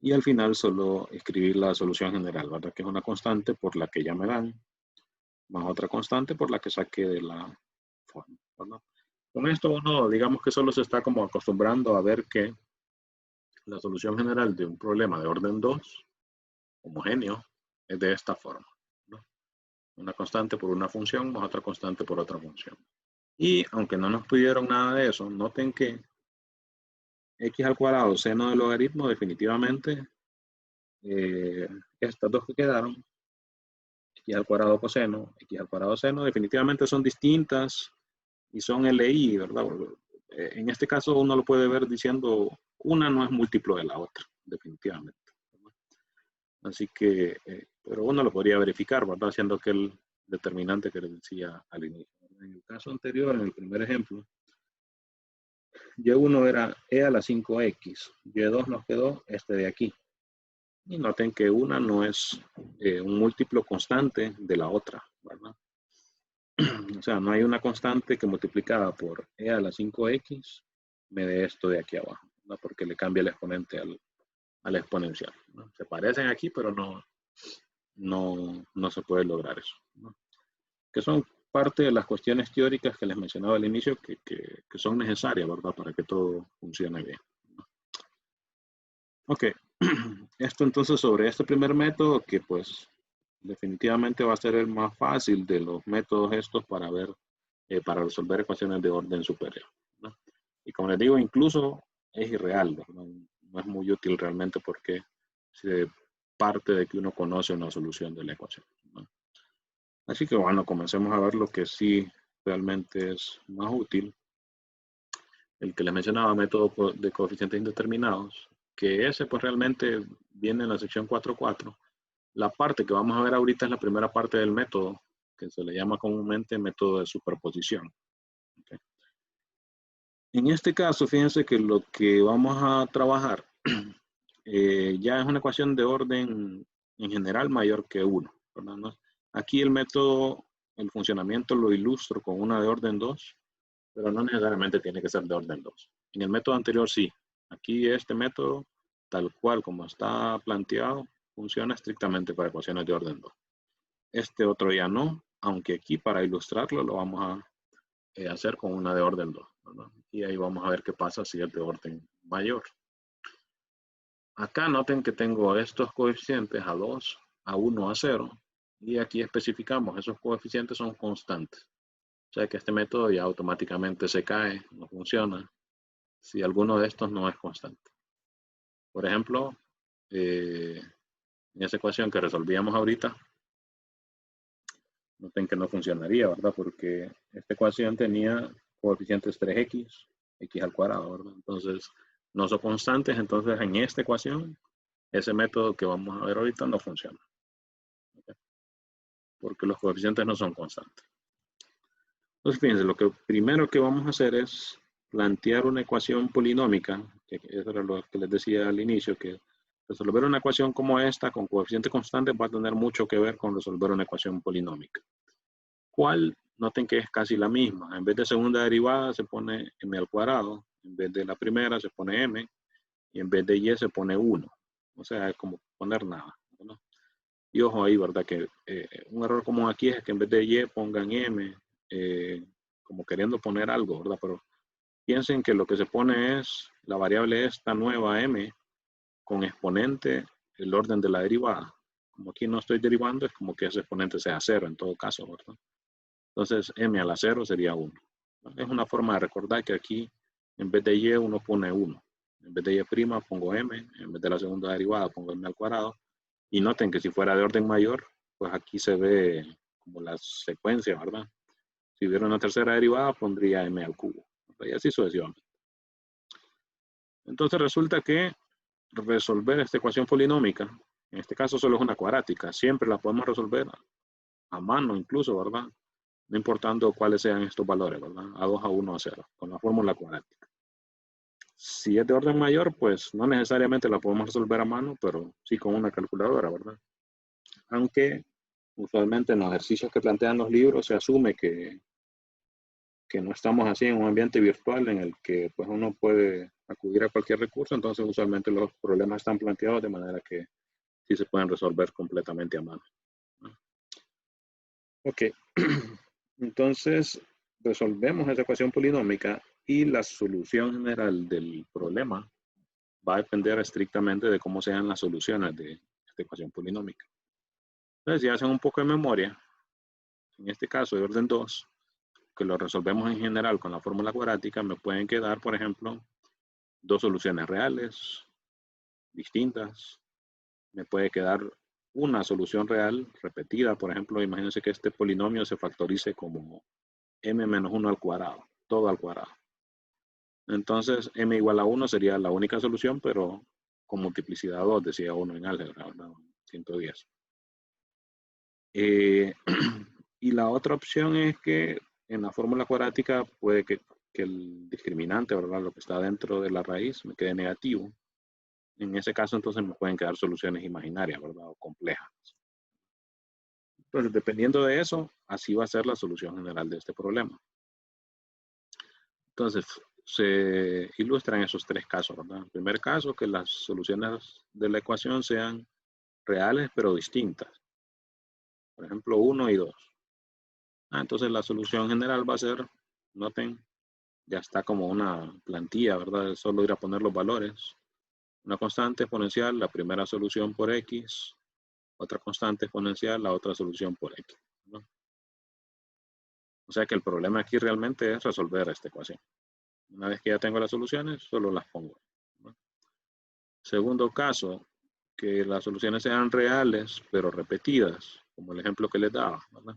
S1: y al final solo escribir la solución general, ¿verdad? Que es una constante por la que ya me dan, más otra constante por la que saqué de la fórmula, ¿verdad? Con esto uno, digamos que solo se está como acostumbrando a ver que la solución general de un problema de orden 2, homogéneo, es de esta forma, ¿no? Una constante por una función más otra constante por otra función. Y aunque no nos pidieron nada de eso, noten que x al cuadrado seno del logaritmo definitivamente, estas dos que quedaron, x al cuadrado coseno, x al cuadrado seno, definitivamente son distintas y son LI, ¿verdad? En este caso uno lo puede ver diciendo una no es múltiplo de la otra, definitivamente, ¿verdad? Así que, pero uno lo podría verificar, ¿verdad? Haciendo aquel determinante que les decía al inicio. En el caso anterior, en el primer ejemplo, y1 era e a la 5x, y2 nos quedó este de aquí. Y noten que una no es un múltiplo constante de la otra, ¿verdad? O sea, no hay una constante que multiplicada por e a la 5x me dé esto de aquí abajo, ¿no? Porque le cambia el exponente al exponencial, ¿no? Se parecen aquí, pero no se puede lograr eso, ¿no? Que son parte de las cuestiones teóricas que les mencionaba al inicio que son necesarias, ¿verdad? Para que todo funcione bien, ¿no? Ok, esto entonces sobre este primer método que pues definitivamente va a ser el más fácil de los métodos estos para ver, para resolver ecuaciones de orden superior, ¿no? Y como les digo, incluso es irreal, ¿verdad? No es muy útil realmente porque se parte de que uno conoce una solución de la ecuación, ¿no? Así que bueno, comencemos a ver lo que sí realmente es más útil. El que les mencionaba, método de coeficientes indeterminados, que ese pues realmente viene en la sección 4.4. La parte que vamos a ver ahorita es la primera parte del método, que se le llama comúnmente método de superposición. ¿Okay? En este caso, fíjense que lo que vamos a trabajar ya es una ecuación de orden en general mayor que 1, ¿verdad? ¿No? Aquí el método, el funcionamiento lo ilustro con una de orden 2, pero no necesariamente tiene que ser de orden 2. En el método anterior sí. Aquí este método, tal cual como está planteado, funciona estrictamente para ecuaciones de orden 2. Este otro ya no, aunque aquí para ilustrarlo lo vamos a hacer con una de orden 2, ¿verdad? Y ahí vamos a ver qué pasa si es de orden mayor. Acá noten que tengo estos coeficientes a 2, a 1, a 0, y aquí especificamos, esos coeficientes son constantes. O sea que este método ya automáticamente se cae, no funciona, si alguno de estos no es constante. Por ejemplo, en esa ecuación que resolvíamos ahorita, noten que no funcionaría, ¿verdad? Porque esta ecuación tenía coeficientes 3x, x al cuadrado, ¿verdad? Entonces, no son constantes, entonces en esta ecuación, ese método que vamos a ver ahorita no funciona, ¿okay? Porque los coeficientes no son constantes. Entonces, fíjense, lo que primero que vamos a hacer es plantear una ecuación polinómica, que eso era lo que les decía al inicio, que resolver una ecuación como esta con coeficientes constantes va a tener mucho que ver con resolver una ecuación polinómica. ¿Cuál? Noten que es casi la misma. En vez de segunda derivada se pone m al cuadrado, en vez de la primera se pone m, y en vez de y se pone 1. O sea, es como poner nada, ¿no? Y ojo ahí, ¿verdad? Que un error común aquí es que en vez de y pongan m, como queriendo poner algo, ¿verdad? Pero piensen que lo que se pone es la variable esta nueva m con exponente el orden de la derivada. Como aquí no estoy derivando, es como que ese exponente sea 0 en todo caso, ¿verdad? Entonces m a la 0 sería 1. Es una forma de recordar que aquí en vez de y uno pone 1. En vez de y' pongo m, en vez de la segunda derivada pongo m al cuadrado. Y noten que si fuera de orden mayor, pues aquí se ve como la secuencia, ¿verdad? Si hubiera una tercera derivada, pondría m al cubo, y así sucesivamente. Entonces resulta que resolver esta ecuación polinómica, en este caso solo es una cuadrática, siempre la podemos resolver a mano incluso, ¿verdad? No importando cuáles sean estos valores, ¿verdad? A 2, a 1, a 0, con la fórmula cuadrática. Si es de orden mayor, pues no necesariamente la podemos resolver a mano, pero sí con una calculadora, ¿verdad? Aunque usualmente en los ejercicios que plantean los libros se asume que no estamos así en un ambiente virtual en el que pues uno puede acudir a cualquier recurso, entonces usualmente los problemas están planteados de manera que sí se pueden resolver completamente a mano, ¿no? Ok, entonces resolvemos esa ecuación polinómica y la solución general del problema va a depender estrictamente de cómo sean las soluciones de esta ecuación polinómica. Entonces, si hacen un poco de memoria, en este caso de orden 2, que lo resolvemos en general con la fórmula cuadrática, me pueden quedar, por ejemplo, dos soluciones reales, distintas. Me puede quedar una solución real repetida. Por ejemplo, imagínense que este polinomio se factorice como m menos 1 al cuadrado, todo al cuadrado. Entonces, m igual a 1 sería la única solución, pero con multiplicidad 2, decía uno en álgebra, ¿verdad? 110. Y la otra opción es que en la fórmula cuadrática puede que el discriminante, ¿verdad? Lo que está dentro de la raíz me quede negativo. En ese caso, entonces me pueden quedar soluciones imaginarias, ¿verdad? O complejas. Entonces, dependiendo de eso, así va a ser la solución general de este problema. Entonces, se ilustran esos tres casos, ¿verdad? El primer caso, que las soluciones de la ecuación sean reales pero distintas. Por ejemplo, 1 y 2. Entonces, la solución general va a ser, noten, ya está como una plantilla, ¿verdad? Es solo ir a poner los valores. Una constante exponencial, la primera solución por x. Otra constante exponencial, la otra solución por x, ¿no? O sea que el problema aquí realmente es resolver esta ecuación. Una vez que ya tengo las soluciones, solo las pongo, ¿no? Segundo caso, que las soluciones sean reales, pero repetidas, como el ejemplo que les daba, ¿verdad?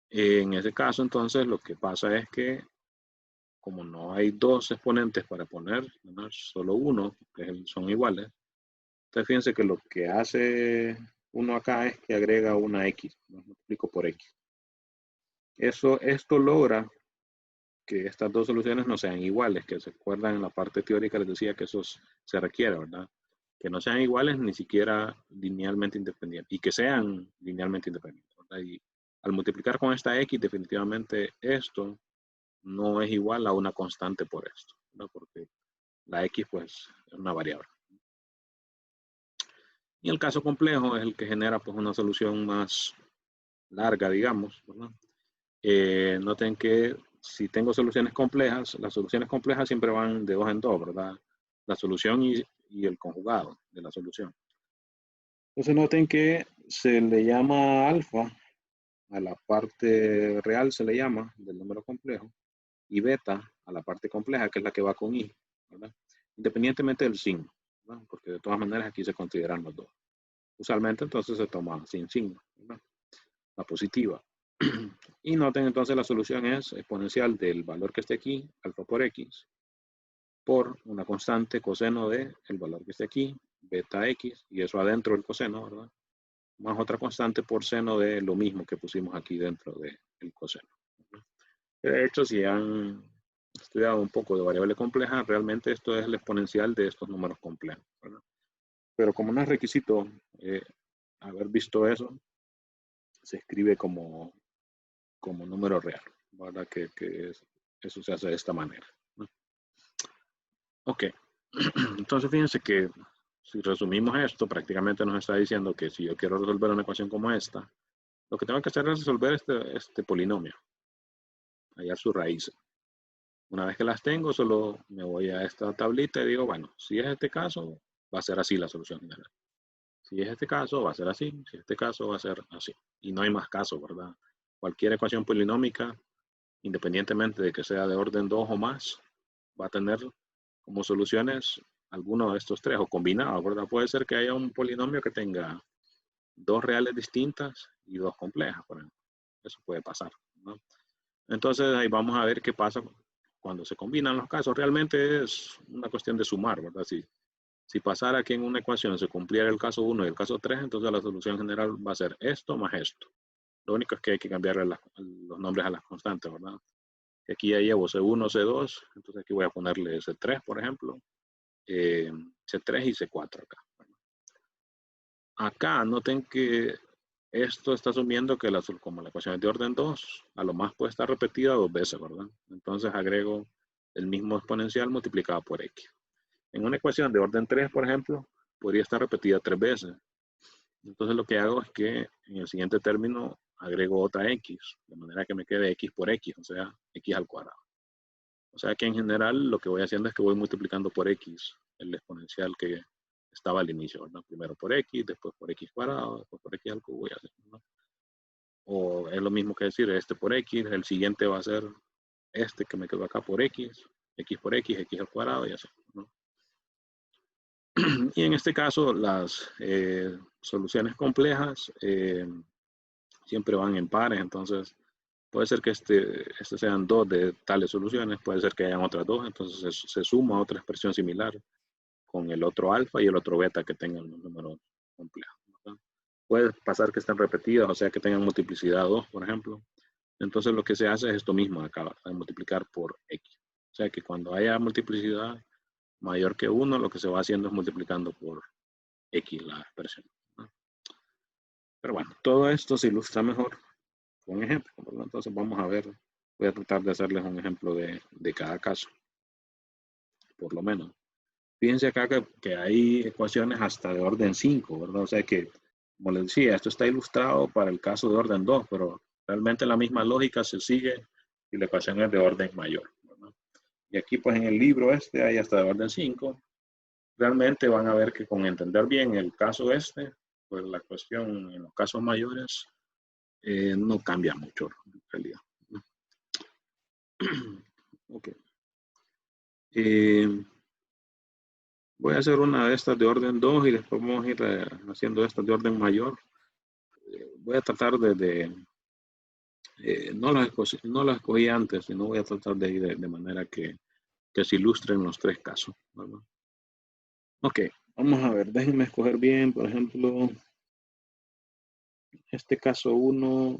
S1: En ese caso, entonces, lo que pasa es que, como no hay dos exponentes para poner, ¿no? Solo uno, que son iguales, entonces fíjense que lo que hace uno acá es que agrega una x, ¿no? Multiplico por x. Esto logra que estas dos soluciones no sean iguales, que se acuerdan en la parte teórica les decía que eso se requiere, ¿verdad? Que no sean iguales ni siquiera linealmente independientes y que sean linealmente independientes, ¿verdad? Y al multiplicar con esta x, definitivamente esto no es igual a una constante por esto, ¿verdad? Porque la x pues es una variable. Y el caso complejo es el que genera pues una solución más larga, digamos, ¿verdad? Noten que si tengo soluciones complejas, las soluciones complejas siempre van de dos en dos, ¿verdad? La solución y el conjugado de la solución. Entonces noten que se le llama alfa, a la parte real se le llama del número complejo, y beta a la parte compleja, que es la que va con i, ¿verdad? Independientemente del signo, ¿verdad? Porque de todas maneras aquí se consideran los dos. Usualmente entonces se toma sin signo, ¿verdad? La positiva. Y noten entonces la solución es exponencial del valor que esté aquí, alfa por x, por una constante coseno de el valor que esté aquí, beta x, y eso adentro del coseno, ¿verdad? Más otra constante por seno de lo mismo que pusimos aquí dentro del coseno. De hecho, si han estudiado un poco de variable compleja, realmente esto es el exponencial de estos números complejos, ¿verdad? Pero como no es requisito haber visto eso, se escribe como número real, ¿verdad? Eso se hace de esta manera, ¿no? Ok, entonces fíjense que si resumimos esto, prácticamente nos está diciendo que si yo quiero resolver una ecuación como esta, lo que tengo que hacer es resolver este polinomio, hallar su raíz. Una vez que las tengo, solo me voy a esta tablita y digo, bueno, si es este caso, va a ser así la solución general. Si es este caso, va a ser así. Si es este caso, va a ser así. Y no hay más casos, ¿verdad? Cualquier ecuación polinómica, independientemente de que sea de orden 2 o más, va a tener como soluciones alguno de estos tres o combinados, ¿verdad? Puede ser que haya un polinomio que tenga dos reales distintas y dos complejas, por ejemplo. Eso puede pasar, ¿no? Entonces ahí vamos a ver qué pasa cuando se combinan los casos. Realmente es una cuestión de sumar, ¿verdad? Si pasara que en una ecuación se cumpliera el caso 1 y el caso 3, entonces la solución general va a ser esto más esto. Lo único es que hay que cambiarle los nombres a las constantes, ¿verdad? Aquí ya llevo C1, C2, entonces aquí voy a ponerle C3, por ejemplo, C3 y C4 acá. Acá noten que esto está asumiendo que como la ecuación es de orden 2, a lo más puede estar repetida dos veces, ¿verdad? Entonces agrego el mismo exponencial multiplicado por x. En una ecuación de orden 3, por ejemplo, podría estar repetida tres veces. Entonces lo que hago es que en el siguiente término agrego otra x, de manera que me quede x por x, o sea, x al cuadrado. O sea que en general lo que voy haciendo es que voy multiplicando por x el exponencial que estaba al inicio, ¿verdad? Primero por x, después por x cuadrado, después por x al cubo y así, ¿no? O es lo mismo que decir este por x, el siguiente va a ser este que me quedó acá por x por x, x al cuadrado y así, ¿no? Y en este caso las soluciones complejas siempre van en pares, entonces puede ser que este sean dos de tales soluciones, puede ser que hayan otras dos, entonces se suma otra expresión similar con el otro alfa y el otro beta que tengan los números complejos, ¿verdad? Puede pasar que estén repetidas, o sea que tengan multiplicidad 2, por ejemplo. Entonces lo que se hace es esto mismo acá, multiplicar por x. O sea que cuando haya multiplicidad mayor que 1, lo que se va haciendo es multiplicando por x la expresión, ¿no? Pero bueno, todo esto se ilustra mejor con ejemplo, ¿verdad? Entonces vamos a ver, voy a tratar de hacerles un ejemplo de cada caso, por lo menos. Fíjense acá que hay ecuaciones hasta de orden 5, ¿verdad? O sea que, como les decía, esto está ilustrado para el caso de orden 2, pero realmente la misma lógica se sigue y la ecuación es de orden mayor, ¿verdad? Y aquí pues en el libro hay hasta de orden 5. Realmente van a ver que con entender bien el caso pues la cuestión en los casos mayores no cambia mucho en realidad. Ok. Voy a hacer una de estas de orden 2 y después vamos a ir haciendo estas de orden mayor. Voy a tratar no las escogí antes, sino voy a tratar de ir de manera que se ilustren los tres casos, ¿verdad? Ok, vamos a ver, déjenme escoger bien, por ejemplo, este caso 1,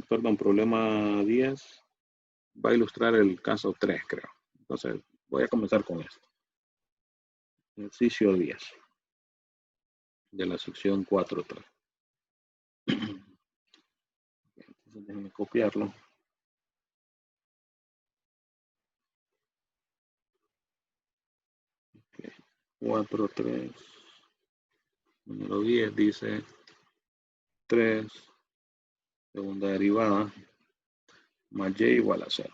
S1: perdón, problema 10, va a ilustrar el caso 3, creo. Entonces, voy a comenzar con esto. Ejercicio 10 de la sección 4.3. Entonces, déjenme copiarlo. Okay. 4.3. Número 10 dice 3, segunda derivada, más y igual a 0.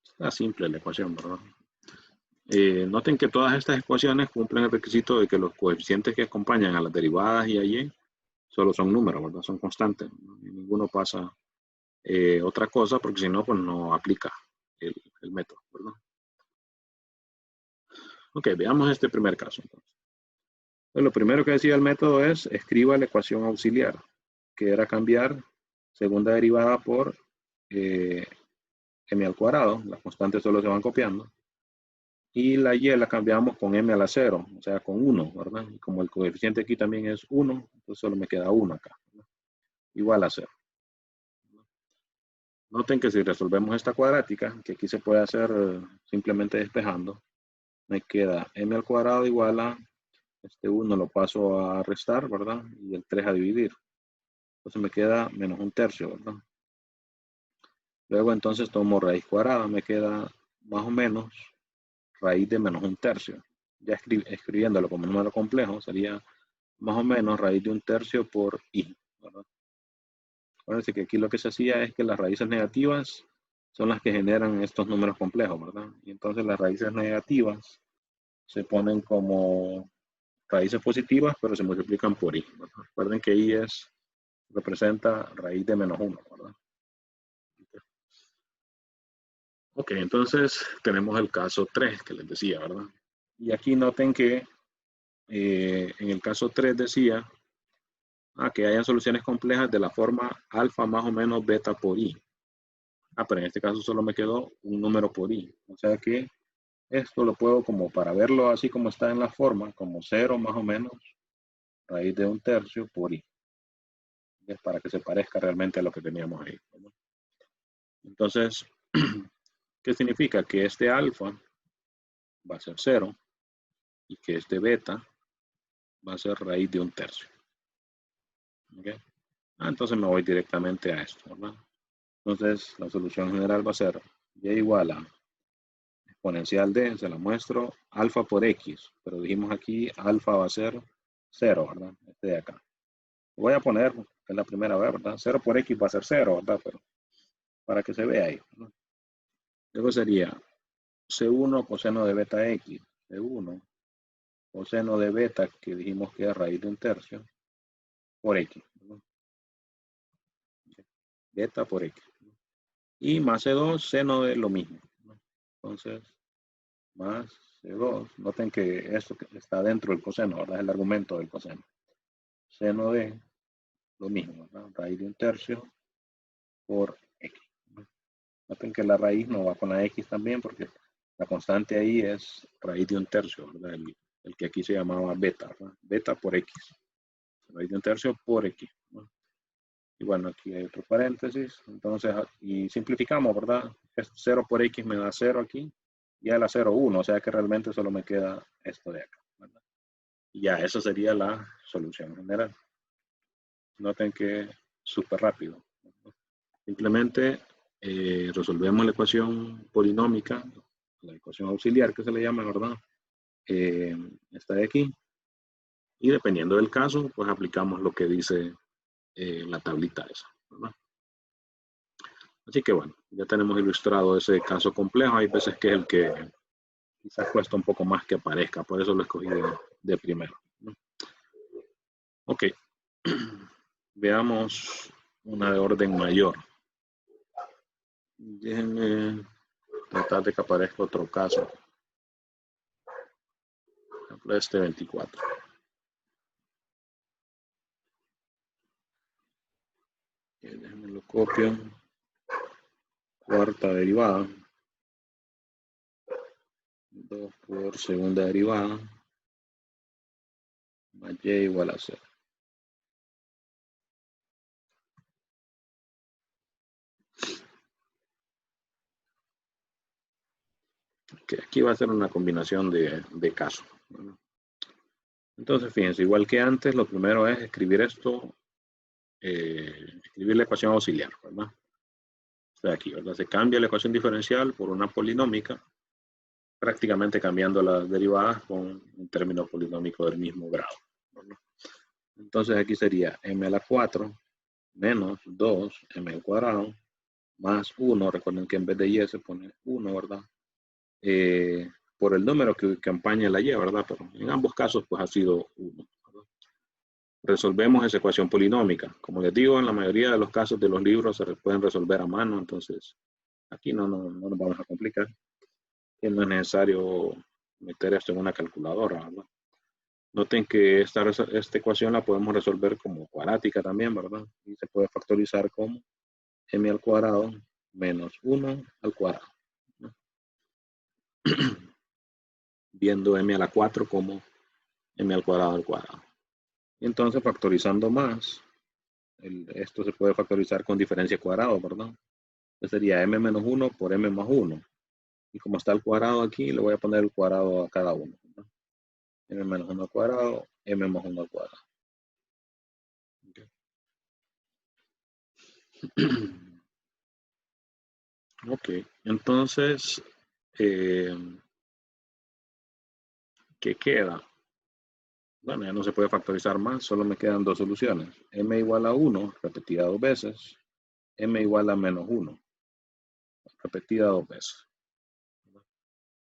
S1: Está simple la ecuación, ¿verdad? Noten que todas estas ecuaciones cumplen el requisito de que los coeficientes que acompañan a las derivadas y a y solo son números, ¿verdad? Son constantes, ¿no? Y ninguno pasa otra cosa, porque si no, pues no aplica el método, ¿verdad? Ok, veamos este primer caso. Entonces. Lo primero que decía el método es, escriba la ecuación auxiliar, que era cambiar segunda derivada por m al cuadrado, las constantes solo se van copiando, y la y la cambiamos con m a la 0, o sea, con 1, ¿verdad? Y como el coeficiente aquí también es 1, entonces solo me queda 1 acá, ¿verdad? Igual a 0. Noten que si resolvemos esta cuadrática, que aquí se puede hacer simplemente despejando, me queda m al cuadrado igual a, este 1 lo paso a restar, ¿verdad? Y el 3 a dividir. Entonces me queda menos 1/3, ¿verdad? Luego entonces tomo raíz cuadrada, me queda más o menos raíz de menos 1/3. Ya escribiéndolo como número complejo, sería más o menos raíz de 1/3 por i, ¿verdad? Acuérdense que aquí lo que se hacía es que las raíces negativas son las que generan estos números complejos, ¿verdad? Y entonces las raíces negativas se ponen como raíces positivas, pero se multiplican por i, ¿verdad? Recuerden que i representa raíz de menos 1, ¿verdad? Ok, entonces tenemos el caso 3 que les decía, ¿verdad? Y aquí noten que en el caso 3 decía que hayan soluciones complejas de la forma alfa más o menos beta por i. Pero en este caso solo me quedó un número por i. O sea que esto lo puedo como para verlo así como está en la forma, como 0 más o menos raíz de 1/3 por i. Es para que se parezca realmente a lo que teníamos ahí, ¿verdad? Entonces, ¿qué significa? Que este alfa va a ser 0 y que este beta va a ser raíz de 1/3. ¿Okay? Entonces me voy directamente a esto, ¿verdad? Entonces la solución general va a ser y igual a exponencial de, se la muestro, alfa por x, pero dijimos aquí alfa va a ser 0, ¿verdad? Este de acá. Lo voy a poner, es la primera vez, ¿verdad? 0 por x va a ser 0, ¿verdad? Pero para que se vea ahí, ¿verdad? Luego sería C1 coseno de beta x, C1 coseno de beta, que dijimos que es raíz de 1/3, por x, ¿verdad? Beta por x. Y más C2, seno de lo mismo, ¿no? Entonces, más C2. Noten que esto está dentro del coseno, ¿verdad? Es el argumento del coseno. Seno de lo mismo, ¿verdad? Raíz de 1/3 por x, ¿no? Noten que la raíz no va con la x también porque la constante ahí es raíz de 1/3, ¿verdad? El que aquí se llamaba beta, ¿verdad? Beta por x. Raíz de 1/3 por x, ¿no? Y bueno, aquí hay otro paréntesis. Entonces, y simplificamos, ¿verdad? 0 por x me da 0 aquí. Y a la 0, 1. O sea que realmente solo me queda esto de acá, ¿verdad? Y ya, esa sería la solución general. Noten que súper rápido, ¿verdad? Simplemente resolvemos la ecuación polinómica, la ecuación auxiliar que se le llama, ¿verdad? Esta de aquí. Y dependiendo del caso, pues aplicamos lo que dice la tablita esa, ¿verdad? Así que bueno, ya tenemos ilustrado ese caso complejo. Hay veces que es el que quizás cuesta un poco más que aparezca, por eso lo escogí de primero, ¿no? Ok, veamos una de orden mayor. Déjenme tratar de que aparezca otro caso. Por ejemplo, este 24. Déjenme lo copio. Cuarta derivada. 2 por segunda derivada. Más y igual a 0. que aquí va a ser una combinación de casos. Entonces, fíjense, igual que antes, lo primero es escribir esto, escribir la ecuación auxiliar, ¿verdad? O sea, aquí, ¿verdad? Se cambia la ecuación diferencial por una polinómica, prácticamente cambiando las derivadas con un término polinómico del mismo grado, ¿verdad? Entonces aquí sería m a la 4 menos 2m al cuadrado más 1, recuerden que en vez de y se pone 1, ¿verdad? Por el número que acompaña la y, ¿verdad? Pero en ambos casos pues ha sido 1. Resolvemos esa ecuación polinómica. Como les digo, en la mayoría de los casos de los libros se pueden resolver a mano, entonces aquí no nos vamos a complicar. Y no es necesario meter esto en una calculadora, ¿verdad? Noten que esta ecuación la podemos resolver como cuadrática también, ¿verdad? Y se puede factorizar como m al cuadrado menos 1 al cuadrado, ¿no? Viendo m a la 4 como m al cuadrado. Y entonces factorizando más, esto se puede factorizar con diferencia cuadrada, ¿verdad? Entonces sería m menos 1 por m más 1. Y como está el cuadrado aquí, le voy a poner el cuadrado a cada uno, ¿verdad? M menos 1 al cuadrado, m más 1 al cuadrado. Okay. Ok, entonces, ¿qué queda? Bueno, ya no se puede factorizar más, solo me quedan dos soluciones. M igual a 1, repetida dos veces. M igual a menos 1, repetida dos veces.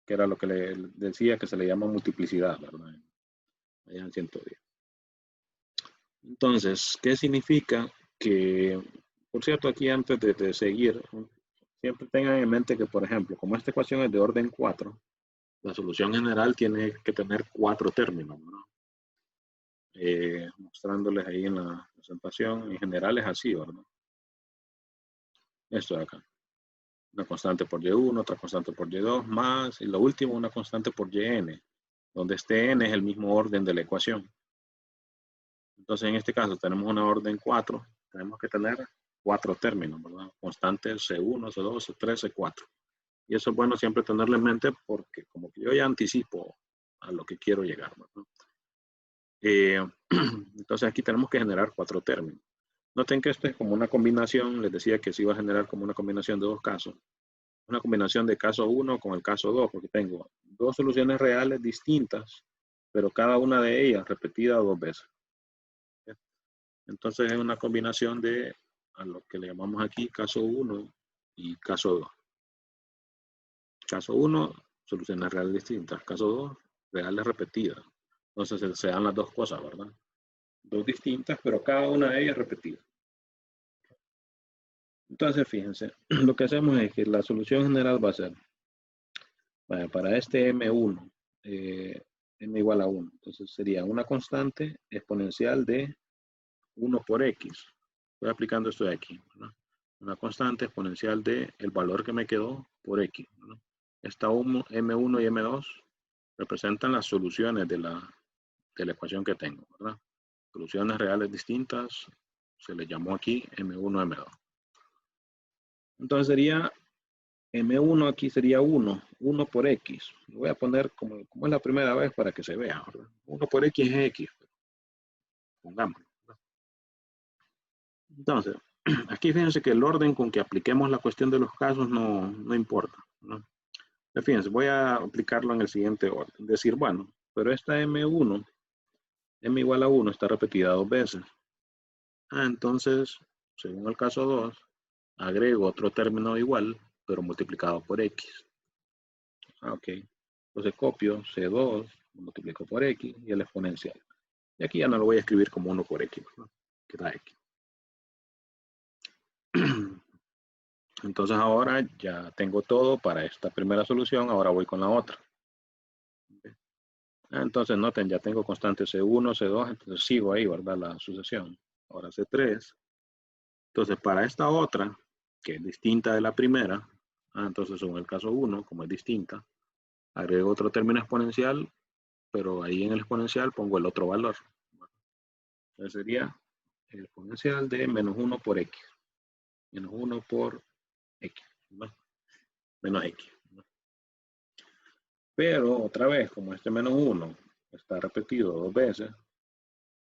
S1: Que era lo que le decía que se le llama multiplicidad, ¿verdad? Allá en 110. Entonces, ¿qué significa? Que, por cierto, aquí antes de seguir, siempre tengan en mente que, por ejemplo, como esta ecuación es de orden 4, la solución general tiene que tener 4 términos, ¿no? Mostrándoles ahí en la presentación, en general es así, ¿verdad? Esto de acá. Una constante por y1, otra constante por y2, más, y lo último, una constante por yn, donde este n es el mismo orden de la ecuación. Entonces, en este caso, tenemos una orden 4, tenemos que tener 4 términos, ¿verdad? Constantes C1, C2, C3, C4. Y eso es bueno siempre tenerlo en mente porque como que yo ya anticipo a lo que quiero llegar, ¿verdad? Entonces, aquí tenemos que generar 4 términos. Noten que esto es como una combinación, les decía que se iba a generar como una combinación de dos casos. Una combinación de caso 1 con el caso 2, porque tengo dos soluciones reales distintas, pero cada una de ellas repetida dos veces. Entonces es una combinación de a lo que le llamamos aquí caso 1 y caso 2. Caso 1, soluciones reales distintas. Caso 2, reales repetidas. Entonces se dan las dos cosas, ¿verdad? Dos distintas, pero cada una de ellas repetida. Entonces, fíjense, lo que hacemos es que la solución general va a ser, para este M1, M igual a 1. Entonces sería una constante exponencial de 1 por X. Estoy aplicando esto de aquí, ¿verdad? Una constante exponencial de el valor que me quedó por X, ¿verdad? Esta M1 y M2 representan las soluciones de la ecuación que tengo, ¿verdad? Soluciones reales distintas, se le llamó aquí M1, M2. Entonces sería M1 aquí sería 1 por X. Lo voy a poner como es la primera vez para que se vea, ¿verdad? 1 por X es X. Pongámoslo. Entonces, aquí fíjense que el orden con que apliquemos la cuestión de los casos no importa, ¿no? Fíjense, voy a aplicarlo en el siguiente orden. Decir, bueno, pero esta M1, M igual a 1, está repetida dos veces. Entonces, según el caso 2, agrego otro término igual, pero multiplicado por X. Ok. Entonces copio C2, lo multiplico por X y el exponencial. Y aquí ya no lo voy a escribir como 1 por X, ¿no? Queda X. Entonces ahora ya tengo todo para esta primera solución, ahora voy con la otra. Entonces noten, ya tengo constante C1, C2, entonces sigo ahí, ¿verdad? La sucesión. Ahora C3. Entonces para esta otra, que es distinta de la primera, entonces según el caso 1, como es distinta, agrego otro término exponencial, pero ahí en el exponencial pongo el otro valor. Entonces sería el exponencial de menos 1 por X. Menos 1 por X, ¿no? Menos X, ¿no? Pero otra vez, como este menos 1 está repetido 2 veces,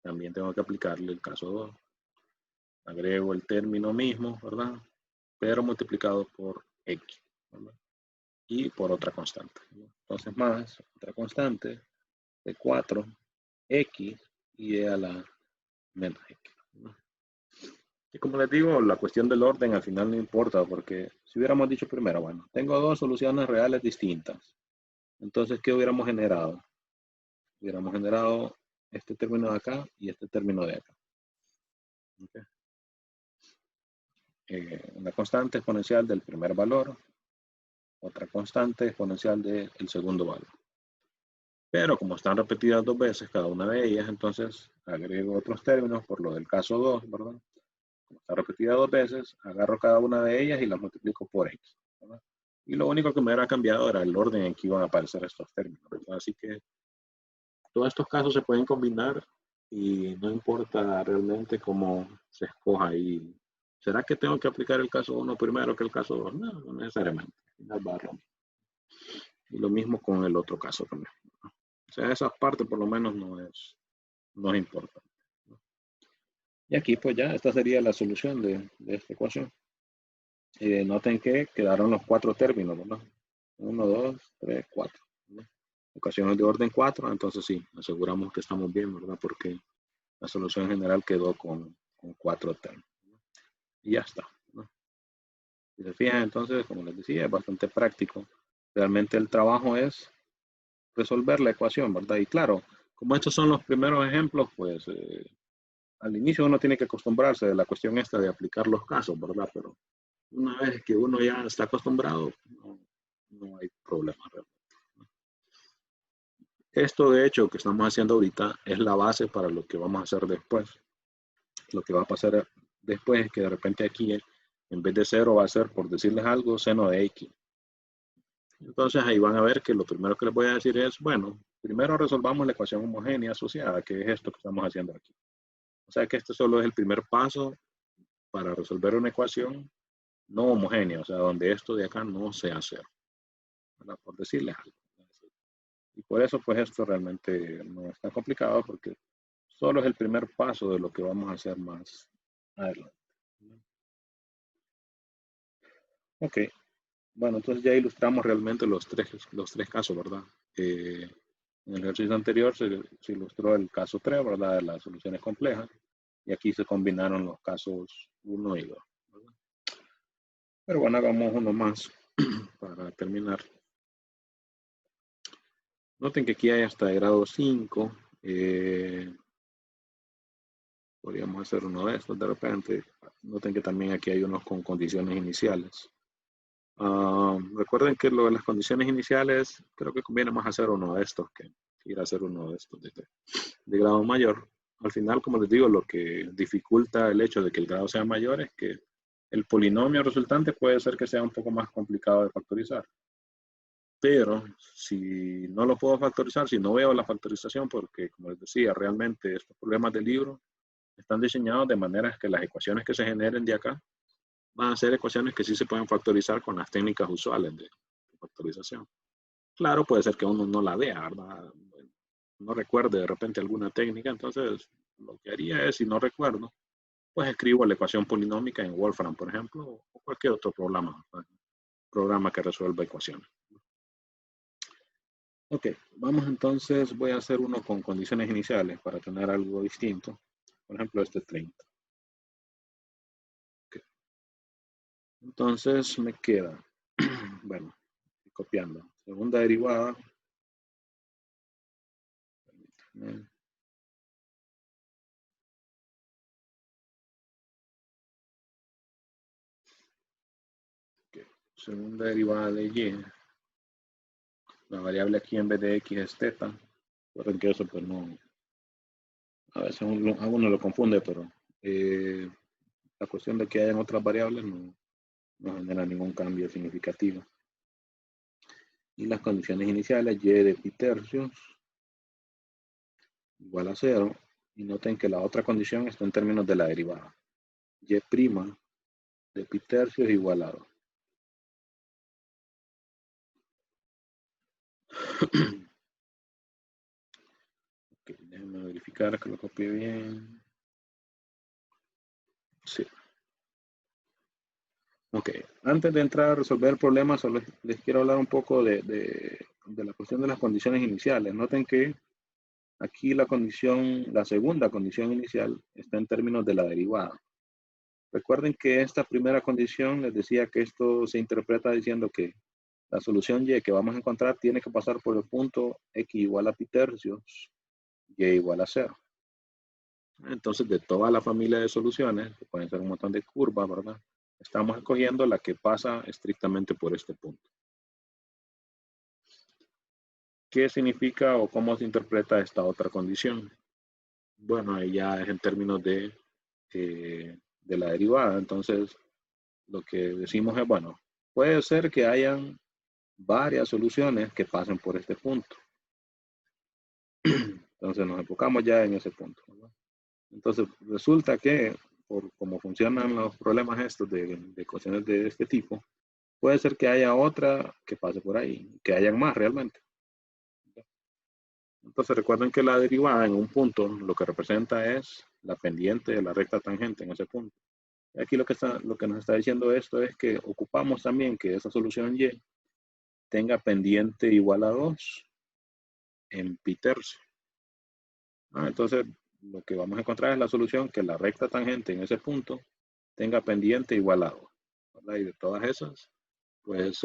S1: también tengo que aplicarle el caso 2. Agrego el término mismo, ¿verdad? Pero multiplicado por x, ¿verdad? Y por otra constante, ¿no? Entonces más otra constante de 4x y a la menos x, ¿no? Y como les digo, la cuestión del orden al final no importa, porque si hubiéramos dicho primero, bueno, tengo dos soluciones reales distintas, entonces, ¿qué hubiéramos generado? Hubiéramos generado este término de acá y este término de acá. ¿Okay? Una constante exponencial del primer valor, otra constante exponencial del segundo valor. Pero como están repetidas 2 veces cada una de ellas, entonces agrego otros términos por lo del caso 2, ¿verdad? Como está repetida 2 veces, agarro cada una de ellas y las multiplico por x, ¿verdad? Y lo único que me hubiera cambiado era el orden en que iban a aparecer estos términos, ¿verdad? Así que todos estos casos se pueden combinar y no importa realmente cómo se escoja ahí. ¿Será que tengo que aplicar el caso 1 primero que el caso 2? No, no necesariamente. Al final va a lo mismo. Y lo mismo con el otro caso también. O sea, esa parte por lo menos no es importante. Y aquí pues ya, esta sería la solución de esta ecuación. Noten que quedaron los 4 términos, ¿verdad? 1, 2, 3, 4. ¿verdad? Ecuaciones de orden 4, entonces sí, aseguramos que estamos bien, ¿verdad? Porque la solución general quedó con 4 términos. ¿no? Y ya está. ¿no? Si se fijan, entonces, como les decía, es bastante práctico. Realmente el trabajo es resolver la ecuación, ¿verdad? Y claro, como estos son los primeros ejemplos, pues al inicio uno tiene que acostumbrarse de la cuestión esta de aplicar los casos, ¿verdad? Pero una vez que uno ya está acostumbrado, no hay problema realmente. Esto, de hecho, que estamos haciendo ahorita es la base para lo que vamos a hacer después. Lo que va a pasar después es que de repente aquí, en vez de 0, va a ser, por decirles algo, seno de x. Entonces ahí van a ver que lo primero que les voy a decir es, bueno, primero resolvamos la ecuación homogénea asociada, que es esto que estamos haciendo aquí. O sea que este solo es el primer paso para resolver una ecuación no homogénea, o sea, donde esto de acá no sea 0, ¿verdad? Por decirles algo. Y por eso, pues esto realmente no es tan complicado, porque solo es el primer paso de lo que vamos a hacer más adelante. Ok, bueno, entonces ya ilustramos realmente los tres casos, ¿verdad? En el ejercicio anterior se ilustró el caso 3, ¿verdad? De las soluciones complejas, y aquí se combinaron los casos 1 y 2. ¿verdad? Pero bueno, hagamos uno más para terminar. Noten que aquí hay hasta grado 5. Podríamos hacer uno de estos de repente. Noten que también aquí hay unos con condiciones iniciales. Recuerden que lo de las condiciones iniciales, creo que conviene más hacer uno de estos que ir a hacer uno de estos de grado mayor. Al final, como les digo, lo que dificulta el hecho de que el grado sea mayor es que el polinomio resultante puede ser que sea un poco más complicado de factorizar. Pero si no lo puedo factorizar, si no veo la factorización, porque como les decía, realmente estos problemas del libro están diseñados de manera que las ecuaciones que se generen de acá van a ser ecuaciones que sí se pueden factorizar con las técnicas usuales de factorización. Claro, puede ser que uno no la vea, ¿verdad? No recuerde de repente alguna técnica, entonces lo que haría es, si no recuerdo, pues escribo la ecuación polinómica en Wolfram, por ejemplo, o cualquier otro programa que resuelva ecuaciones. Ok, vamos entonces, voy a hacer uno con condiciones iniciales para tener algo distinto. Por ejemplo, este 30. Okay. Entonces me queda, bueno, copiando, segunda derivada. Okay. Segunda derivada de y. La variable aquí en vez de x es θ. Recuerden que eso pues no, a veces a uno lo confunde, pero la cuestión de que hayan otras variables no genera ningún cambio significativo. Y las condiciones iniciales, y de pi tercios igual a 0. Y noten que la otra condición está en términos de la derivada. Y' de pi tercios igual a 2. Ok, déjenme verificar que lo copié bien. Sí. Ok, antes de entrar a resolver el problema, solo les quiero hablar un poco de la cuestión de las condiciones iniciales. Noten que aquí la segunda condición inicial está en términos de la derivada. Recuerden que esta primera condición les decía que esto se interpreta diciendo que la solución y que vamos a encontrar tiene que pasar por el punto x igual a pi tercios, y igual a 0. Entonces, de toda la familia de soluciones, que pueden ser un montón de curvas, ¿verdad? Estamos escogiendo la que pasa estrictamente por este punto. ¿Qué significa o cómo se interpreta esta otra condición? Bueno, ahí ya es en términos de la derivada. Entonces, lo que decimos es, bueno, puede ser que hayan varias soluciones que pasen por este punto. Entonces, nos enfocamos ya en ese punto, ¿verdad? Entonces, resulta que, por cómo funcionan los problemas estos de ecuaciones de este tipo, puede ser que haya otra que pase por ahí, que hayan más realmente. Entonces recuerden que la derivada en un punto lo que representa es la pendiente de la recta tangente en ese punto. Y aquí lo que nos está diciendo esto es que ocupamos también que esa solución y tenga pendiente igual a 2 en pi tercio. Entonces lo que vamos a encontrar es la solución que la recta tangente en ese punto tenga pendiente igual a 2. ¿Verdad? Y de todas esas, pues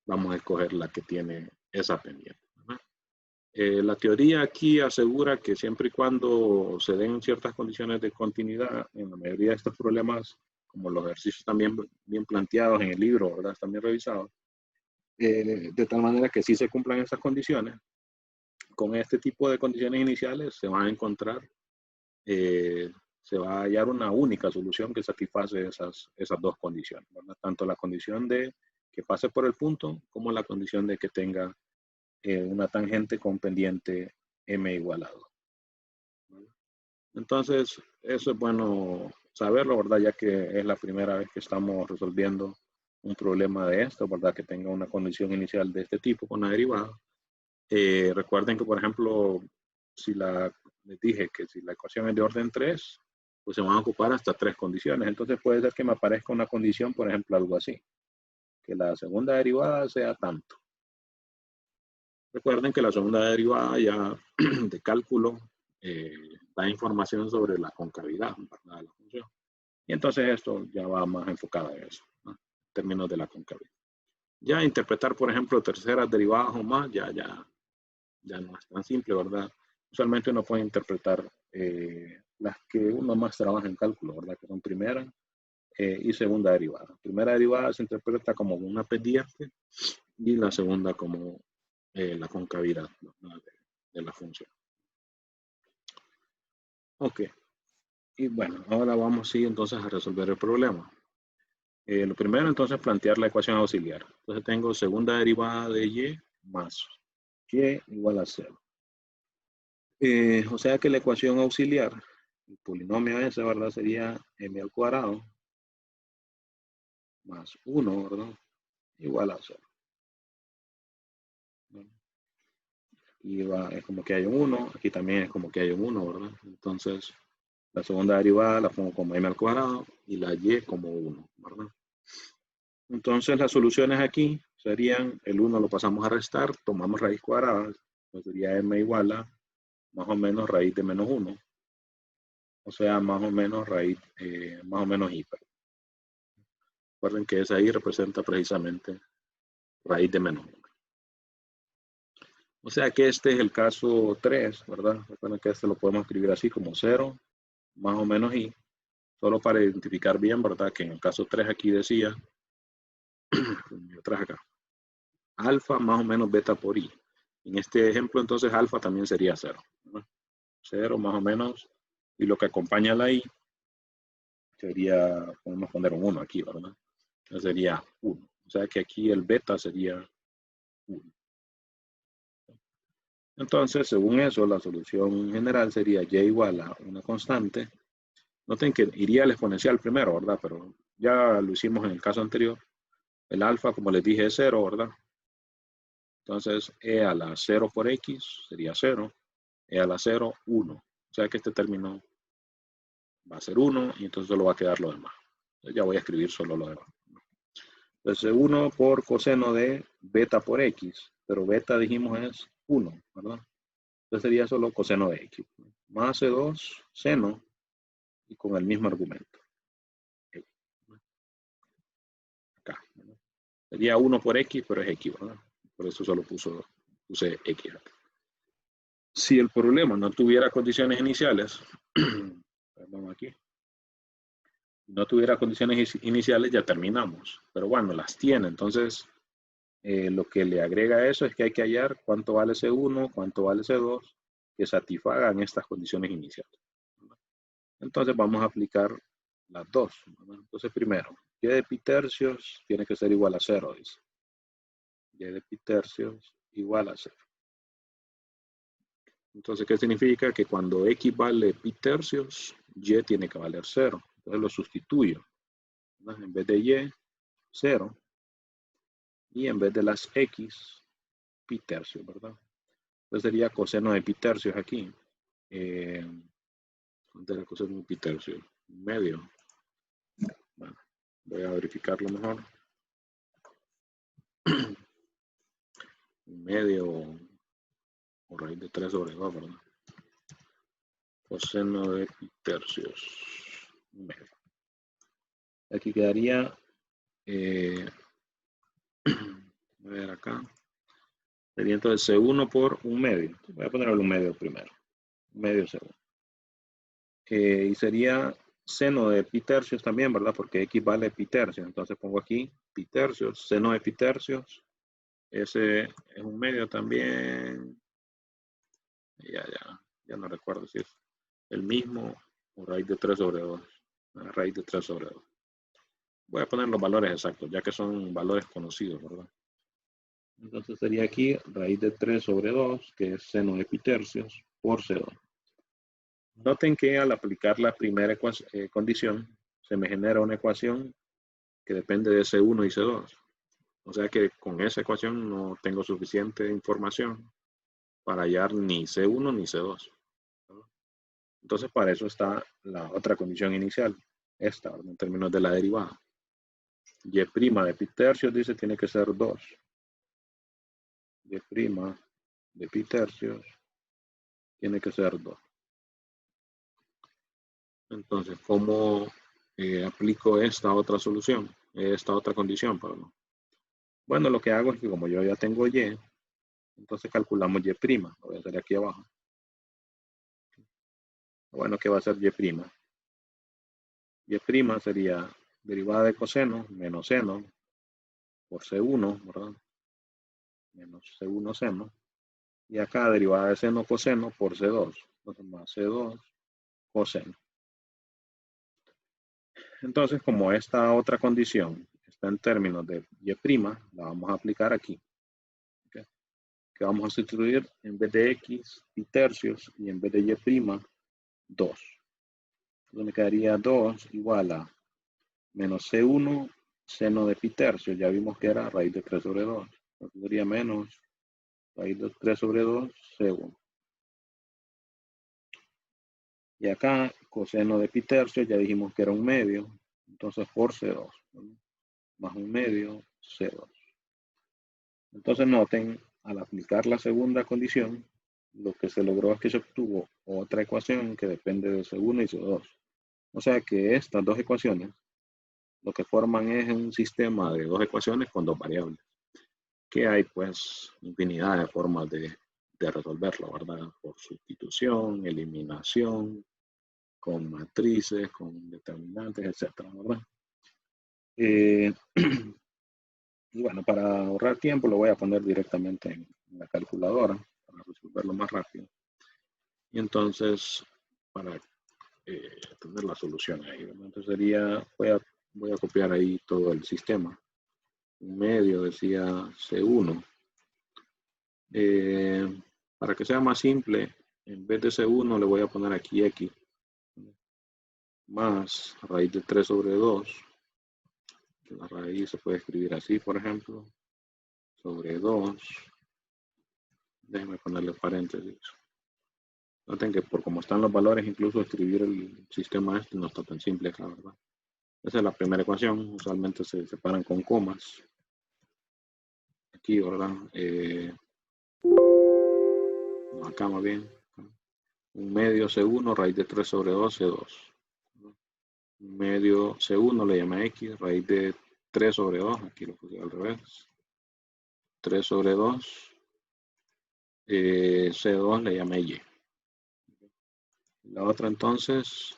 S1: vamos a escoger la que tiene esa pendiente. La teoría aquí asegura que siempre y cuando se den ciertas condiciones de continuidad, en la mayoría de estos problemas, como los ejercicios también bien planteados en el libro, ¿verdad? Están bien revisados, de tal manera que si se cumplan esas condiciones, con este tipo de condiciones iniciales se van a encontrar, se va a hallar una única solución que satisface esas dos condiciones, ¿verdad? Tanto la condición de que pase por el punto como la condición de que tenga una tangente con pendiente m igual a 2. Entonces, eso es bueno saberlo, ¿verdad? Ya que es la primera vez que estamos resolviendo un problema de esto, ¿verdad? Que tenga una condición inicial de este tipo con la derivada. Recuerden que, por ejemplo, les dije que si la ecuación es de orden 3, pues se van a ocupar hasta 3 condiciones. Entonces puede ser que me aparezca una condición, por ejemplo, algo así. Que la segunda derivada sea tanto. Recuerden que la segunda derivada ya de cálculo da información sobre la concavidad, ¿verdad? De la función. Y entonces esto ya va más enfocado a eso, ¿no? En términos de la concavidad. Ya interpretar, por ejemplo, terceras derivadas o más, ya no es tan simple, ¿verdad? Usualmente uno puede interpretar las que uno más trabaja en cálculo, ¿verdad? Que son primera y segunda derivada. Primera derivada se interpreta como una pendiente y la segunda como la concavidad, ¿no? de la función. Ok. Y bueno, ahora vamos sí, entonces a resolver el problema. Lo primero entonces plantear la ecuación auxiliar. Entonces tengo segunda derivada de y más y igual a 0. O sea que la ecuación auxiliar, el polinomio ese, ¿verdad? Sería m al cuadrado más 1, ¿verdad? Igual a 0. Y es como que hay un 1, aquí también es como que hay un 1, ¿verdad? Entonces, la segunda derivada la pongo como m al cuadrado y la y como 1, ¿verdad? Entonces, las soluciones aquí serían, el 1 lo pasamos a restar, tomamos raíz cuadrada, entonces sería m igual a más o menos raíz de menos 1. O sea, más o menos raíz, más o menos hiper. Recuerden que esa ahí representa precisamente raíz de menos 1. O sea que este es el caso 3, ¿verdad? Recuerden que este lo podemos escribir así como 0, más o menos i. Solo para identificar bien, ¿verdad? Que en el caso 3 aquí decía, atrás acá, alfa más o menos beta por i. En este ejemplo entonces alfa también sería 0, ¿verdad? 0 más o menos, y lo que acompaña a la i sería, podemos poner un 1 aquí, ¿verdad? Entonces sería 1. O sea que aquí el beta sería 1. Entonces, según eso, la solución general sería y igual a una constante. Noten que iría al exponencial primero, ¿verdad? Pero ya lo hicimos en el caso anterior. El alfa, como les dije, es 0, ¿verdad? Entonces, e a la 0 por x sería 0, e a la 0, 1. O sea que este término va a ser 1 y entonces solo va a quedar lo demás. Entonces ya voy a escribir solo lo demás. Entonces 1 por coseno de beta por x, pero beta dijimos es 1, ¿verdad? Entonces sería solo coseno de x. Más C2 seno y con el mismo argumento. Acá. ¿Verdad? Sería 1 por x, pero es x, ¿verdad? Por eso solo puse x. Si el problema no tuviera condiciones iniciales, perdón, aquí, no tuviera condiciones iniciales, ya terminamos. Pero bueno, las tiene. Entonces, lo que le agrega a eso es que hay que hallar cuánto vale C1, cuánto vale C2, que satisfagan estas condiciones iniciales. Entonces, vamos a aplicar las dos. Entonces, primero, y de pi tercios tiene que ser igual a 0, dice. Y de pi tercios igual a 0. Entonces, ¿qué significa? Que cuando x vale pi tercios, y tiene que valer 0. Entonces lo sustituyo. ¿Verdad? En vez de y, 0. Y en vez de las x, pi tercios, ¿verdad? Entonces sería coseno de pi tercios aquí. ¿Cuánto era coseno de pi tercios? Medio. Bueno, voy a verificarlo mejor. Medio o raíz de 3 sobre 2, ¿verdad? Coseno de pi tercios. Medio. Aquí quedaría, a ver acá, sería entonces C1 por un medio. Voy a ponerle un medio primero. Un medio segundo. Y sería seno de pi tercios también, ¿verdad? Porque x vale pi tercios. Entonces pongo aquí pi tercios, seno de pi tercios. Ese es un medio también. Ya no recuerdo si es el mismo o raíz de 3 sobre 2. Raíz de 3 sobre 2. Voy a poner los valores exactos, ya que son valores conocidos, ¿verdad? Entonces sería aquí raíz de 3 sobre 2, que es seno de pi tercios, por C2. Noten que al aplicar la primera condición, se me genera una ecuación que depende de C1 y C2. O sea que con esa ecuación no tengo suficiente información para hallar ni C1 ni C2. Entonces para eso está la otra condición inicial, esta, en términos de la derivada. Y' de pi tercios dice tiene que ser 2. Y' de pi tercios tiene que ser 2. Entonces, ¿cómo aplico esta otra solución? Esta otra condición, perdón. Bueno, lo que hago es que como yo ya tengo y, entonces calculamos y'. Lo voy a hacer aquí abajo. Bueno, ¿qué va a ser y'? Y' sería derivada de coseno menos seno por C1, ¿verdad? Menos C1 seno. Y acá derivada de seno coseno por C2. Entonces más C2 coseno. Entonces, como esta otra condición está en términos de y', la vamos a aplicar aquí. ¿Okay? Que vamos a sustituir en vez de x, pi tercios, y en vez de y', 2. Entonces me quedaría 2 igual a menos C1 seno de pi tercios. Ya vimos que era raíz de 3 sobre 2. Entonces sería menos raíz de 3 sobre 2 C1. Y acá, coseno de pi tercios, ya dijimos que era un medio. Entonces por C2. ¿no? Más un medio C2. Entonces noten, al aplicar la segunda condición, lo que se logró es que se obtuvo otra ecuación que depende de C1 y C2. O sea que estas dos ecuaciones lo que forman es un sistema de dos ecuaciones con dos variables. Que hay pues infinidad de formas de resolverlo, ¿verdad? Por sustitución, eliminación, con matrices, con determinantes, etcétera, ¿verdad? Y bueno, para ahorrar tiempo lo voy a poner directamente en la calculadora para resolverlo más rápido. Y entonces, para tener la solución ahí, ¿verdad? Entonces sería, voy a copiar ahí todo el sistema. Un medio decía C1. Para que sea más simple, en vez de C1 le voy a poner aquí X. Más raíz de 3 sobre 2. La raíz se puede escribir así, por ejemplo. Sobre 2. Déjenme ponerle paréntesis. Noten que por cómo están los valores, incluso escribir el sistema este no está tan simple acá, ¿verdad? Esa es la primera ecuación. Usualmente se separan con comas. Aquí, ¿verdad? No, acá más bien. Un medio C1, raíz de 3 sobre 2, C2. Un medio C1 le llama X, raíz de 3 sobre 2, aquí lo puse al revés. 3 sobre 2, C2 le llama Y. La otra entonces,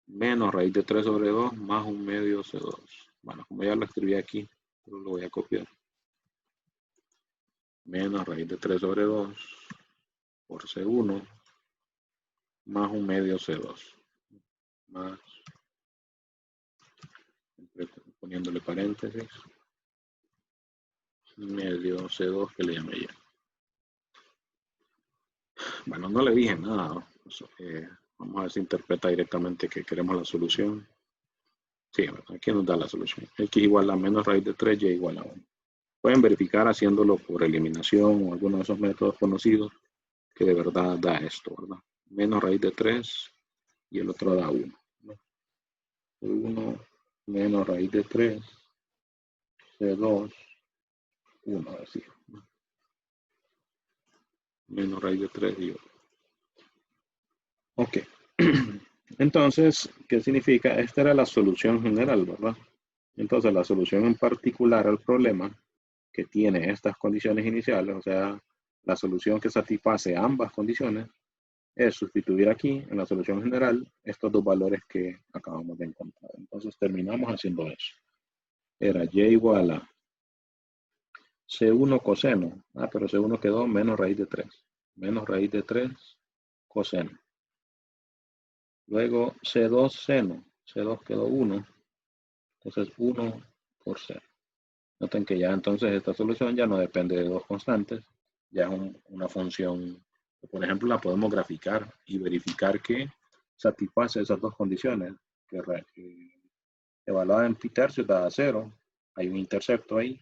S1: menos raíz de 3 sobre 2 más un medio C2. Bueno, como ya lo escribí aquí, pero lo voy a copiar. Menos raíz de 3 sobre 2 por C1 más un medio C2. Más, poniéndole paréntesis, medio C2 que le llamé Y. Bueno, no le dije nada. Vamos a ver si interpreta directamente que queremos la solución. Sí, aquí nos da la solución. X igual a menos raíz de 3, Y igual a 1. Pueden verificar haciéndolo por eliminación o alguno de esos métodos conocidos que de verdad da esto, ¿verdad? Menos raíz de 3 y el otro da 1. 1 menos raíz de 3, C2, 1, así. Menos raíz de 3 y 1. Ok. Entonces, ¿qué significa? Esta era la solución general, ¿verdad? Entonces, la solución en particular al problema que tiene estas condiciones iniciales, o sea, la solución que satisface ambas condiciones, es sustituir aquí, en la solución general, estos dos valores que acabamos de encontrar. Entonces, terminamos haciendo eso. Era Y igual a C1 coseno. Pero C1 quedó menos raíz de 3. Menos raíz de 3 coseno. Luego C2 seno. C2 quedó 1. Entonces 1 por seno. Noten que ya entonces esta solución ya no depende de dos constantes. Ya es una función, por ejemplo, la podemos graficar y verificar que satisface esas dos condiciones. Que evaluada en pi tercios da 0. Hay un intercepto ahí.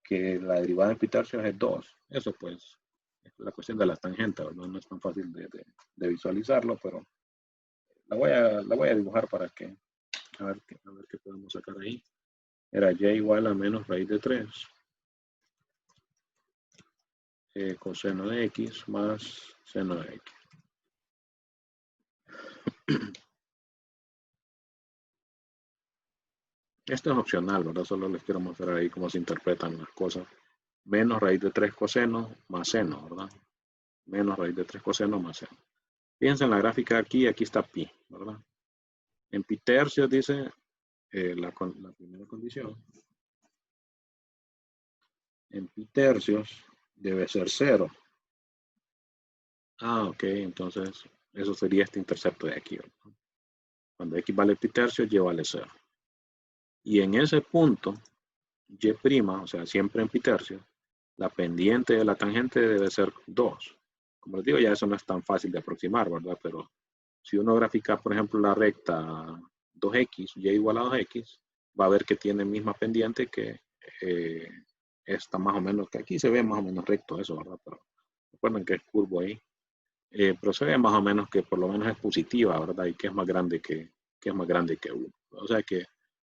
S1: Que la derivada en pi tercios es 2. Eso pues es la cuestión de las tangentes, ¿verdad? No es tan fácil de visualizarlo, pero la voy a dibujar para que a ver qué podemos sacar ahí. Era Y igual a menos raíz de 3 coseno de X más seno de X. Esto es opcional, ¿verdad? Solo les quiero mostrar ahí cómo se interpretan las cosas. Menos raíz de 3 coseno más seno, ¿verdad? Menos raíz de 3 coseno más seno. Fíjense en la gráfica aquí está pi, ¿verdad? En pi tercios dice la primera condición. En pi tercios debe ser 0. Ok, entonces eso sería este intercepto de aquí, ¿verdad? Cuando X vale pi tercios, Y vale 0. Y en ese punto, Y', o sea, siempre en pi tercios, la pendiente de la tangente debe ser 2. Como les digo, ya eso no es tan fácil de aproximar, ¿verdad? Pero si uno grafica, por ejemplo, la recta 2x, y igual a 2x, va a ver que tiene misma pendiente que está más o menos, que aquí se ve más o menos recto eso, ¿verdad? Pero recuerden que es curvo ahí. Pero se ve más o menos que por lo menos es positiva, ¿verdad? Y que es más grande que 1. O sea que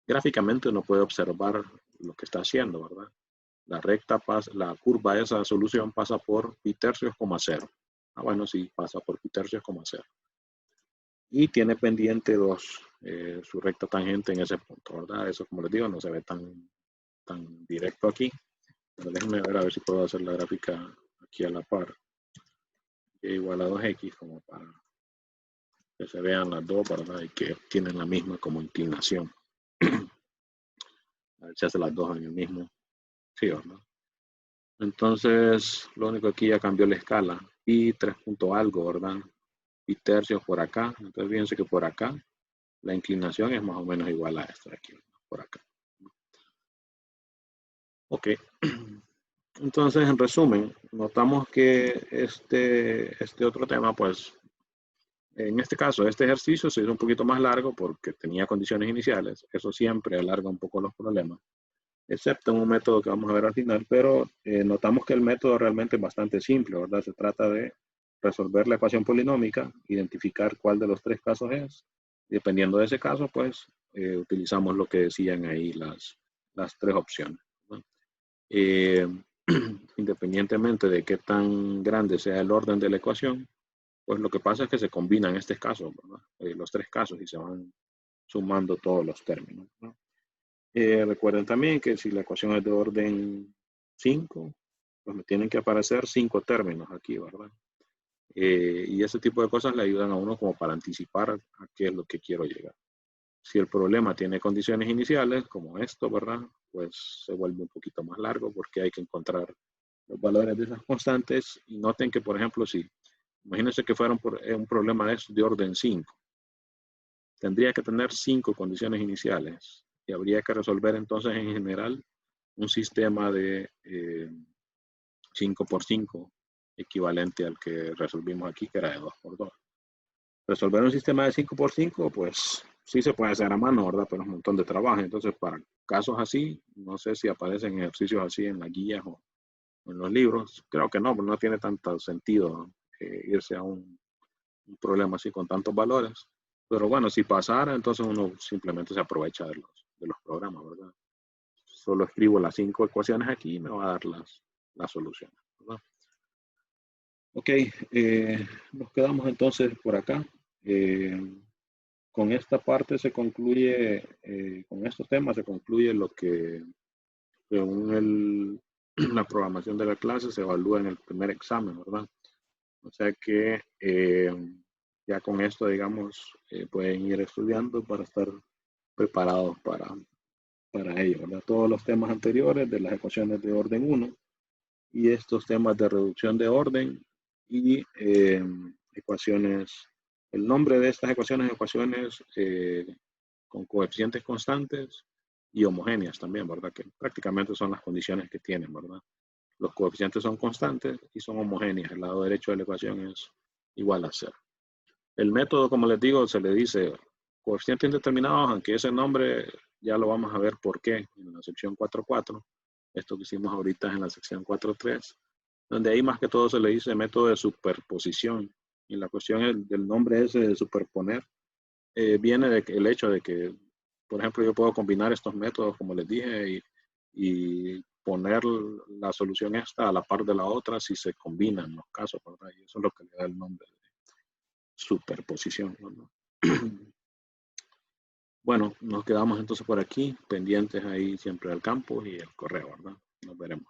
S1: gráficamente uno puede observar lo que está haciendo, ¿verdad? La recta pasa, la curva de esa solución pasa por pi tercios, 0. Bueno, sí, pasa por pi tercios, 0. Y tiene pendiente 2, su recta tangente en ese punto, ¿verdad? Eso, como les digo, no se ve tan directo aquí. Pero déjenme ver a ver si puedo hacer la gráfica aquí a la par. Y igual a 2x, como para que se vean las dos, ¿verdad? Y que tienen la misma como inclinación. A ver si hace las dos en el mismo. Sí, ¿verdad? Entonces, lo único aquí ya cambió la escala. Pi 3 punto algo, ¿verdad? Pi tercios por acá. Entonces, fíjense que por acá la inclinación es más o menos igual a esta de aquí, por acá. Ok. Entonces, en resumen, notamos que este otro tema, pues, en este caso, este ejercicio se hizo un poquito más largo porque tenía condiciones iniciales. Eso siempre alarga un poco los problemas. excepto en un método que vamos a ver al final, pero notamos que el método realmente es bastante simple, ¿verdad? Se trata de resolver la ecuación polinómica, identificar cuál de los tres casos es. Dependiendo de ese caso, pues utilizamos lo que decían ahí las tres opciones, ¿no? Eh, Independientemente de qué tan grande sea el orden de la ecuación, pues lo que pasa es que se combinan estos casos, ¿verdad? Los tres casos y se van sumando todos los términos, ¿no? Recuerden también que si la ecuación es de orden 5, pues me tienen que aparecer 5 términos aquí, ¿verdad? Y ese tipo de cosas le ayudan a uno como para anticipar a qué es lo que quiero llegar. Si el problema tiene condiciones iniciales, como esto, ¿verdad? Pues se vuelve un poquito más largo porque hay que encontrar los valores de esas constantes. Y noten que, por ejemplo, si imagínense que fuera un problema de orden 5, tendría que tener 5 condiciones iniciales y habría que resolver entonces en general un sistema de 5 por 5 equivalente al que resolvimos aquí, que era de 2 por 2. Resolver un sistema de 5 por 5, pues sí se puede hacer a mano, ¿verdad? Pero es un montón de trabajo. Entonces, para casos así, no sé si aparecen ejercicios así en las guías o en los libros. Creo que no, pero no tiene tanto sentido irse a un problema así con tantos valores. Pero bueno, si pasara, entonces uno simplemente se aprovecha de los programas, ¿verdad? Solo escribo las 5 ecuaciones aquí y me va a dar las soluciones, ¿verdad? Ok, nos quedamos entonces por acá. Con esta parte se concluye, con estos temas se concluye lo que según la programación de la clase se evalúa en el primer examen, ¿verdad? O sea que ya con esto, digamos, pueden ir estudiando para estar preparados para ello, ¿verdad? Todos los temas anteriores de las ecuaciones de orden 1 y estos temas de reducción de orden y ecuaciones, el nombre de estas ecuaciones, ecuaciones con coeficientes constantes y homogéneas también, ¿verdad? Que prácticamente son las condiciones que tienen, ¿verdad? Los coeficientes son constantes y son homogéneas. El lado derecho de la ecuación es igual a 0. El método, como les digo, se le dice coeficientes indeterminados, aunque ese nombre ya lo vamos a ver por qué en la sección 4.4. Esto que hicimos ahorita es en la sección 4.3, donde ahí más que todo se le dice método de superposición. Y la cuestión del nombre ese de superponer viene del hecho de que, por ejemplo, yo puedo combinar estos métodos, como les dije, y poner la solución esta a la par de la otra si se combinan los casos, ¿verdad? Y eso es lo que le da el nombre de superposición, ¿no? Bueno, nos quedamos entonces por aquí, pendientes ahí siempre del campo y el correo, ¿verdad? Nos veremos.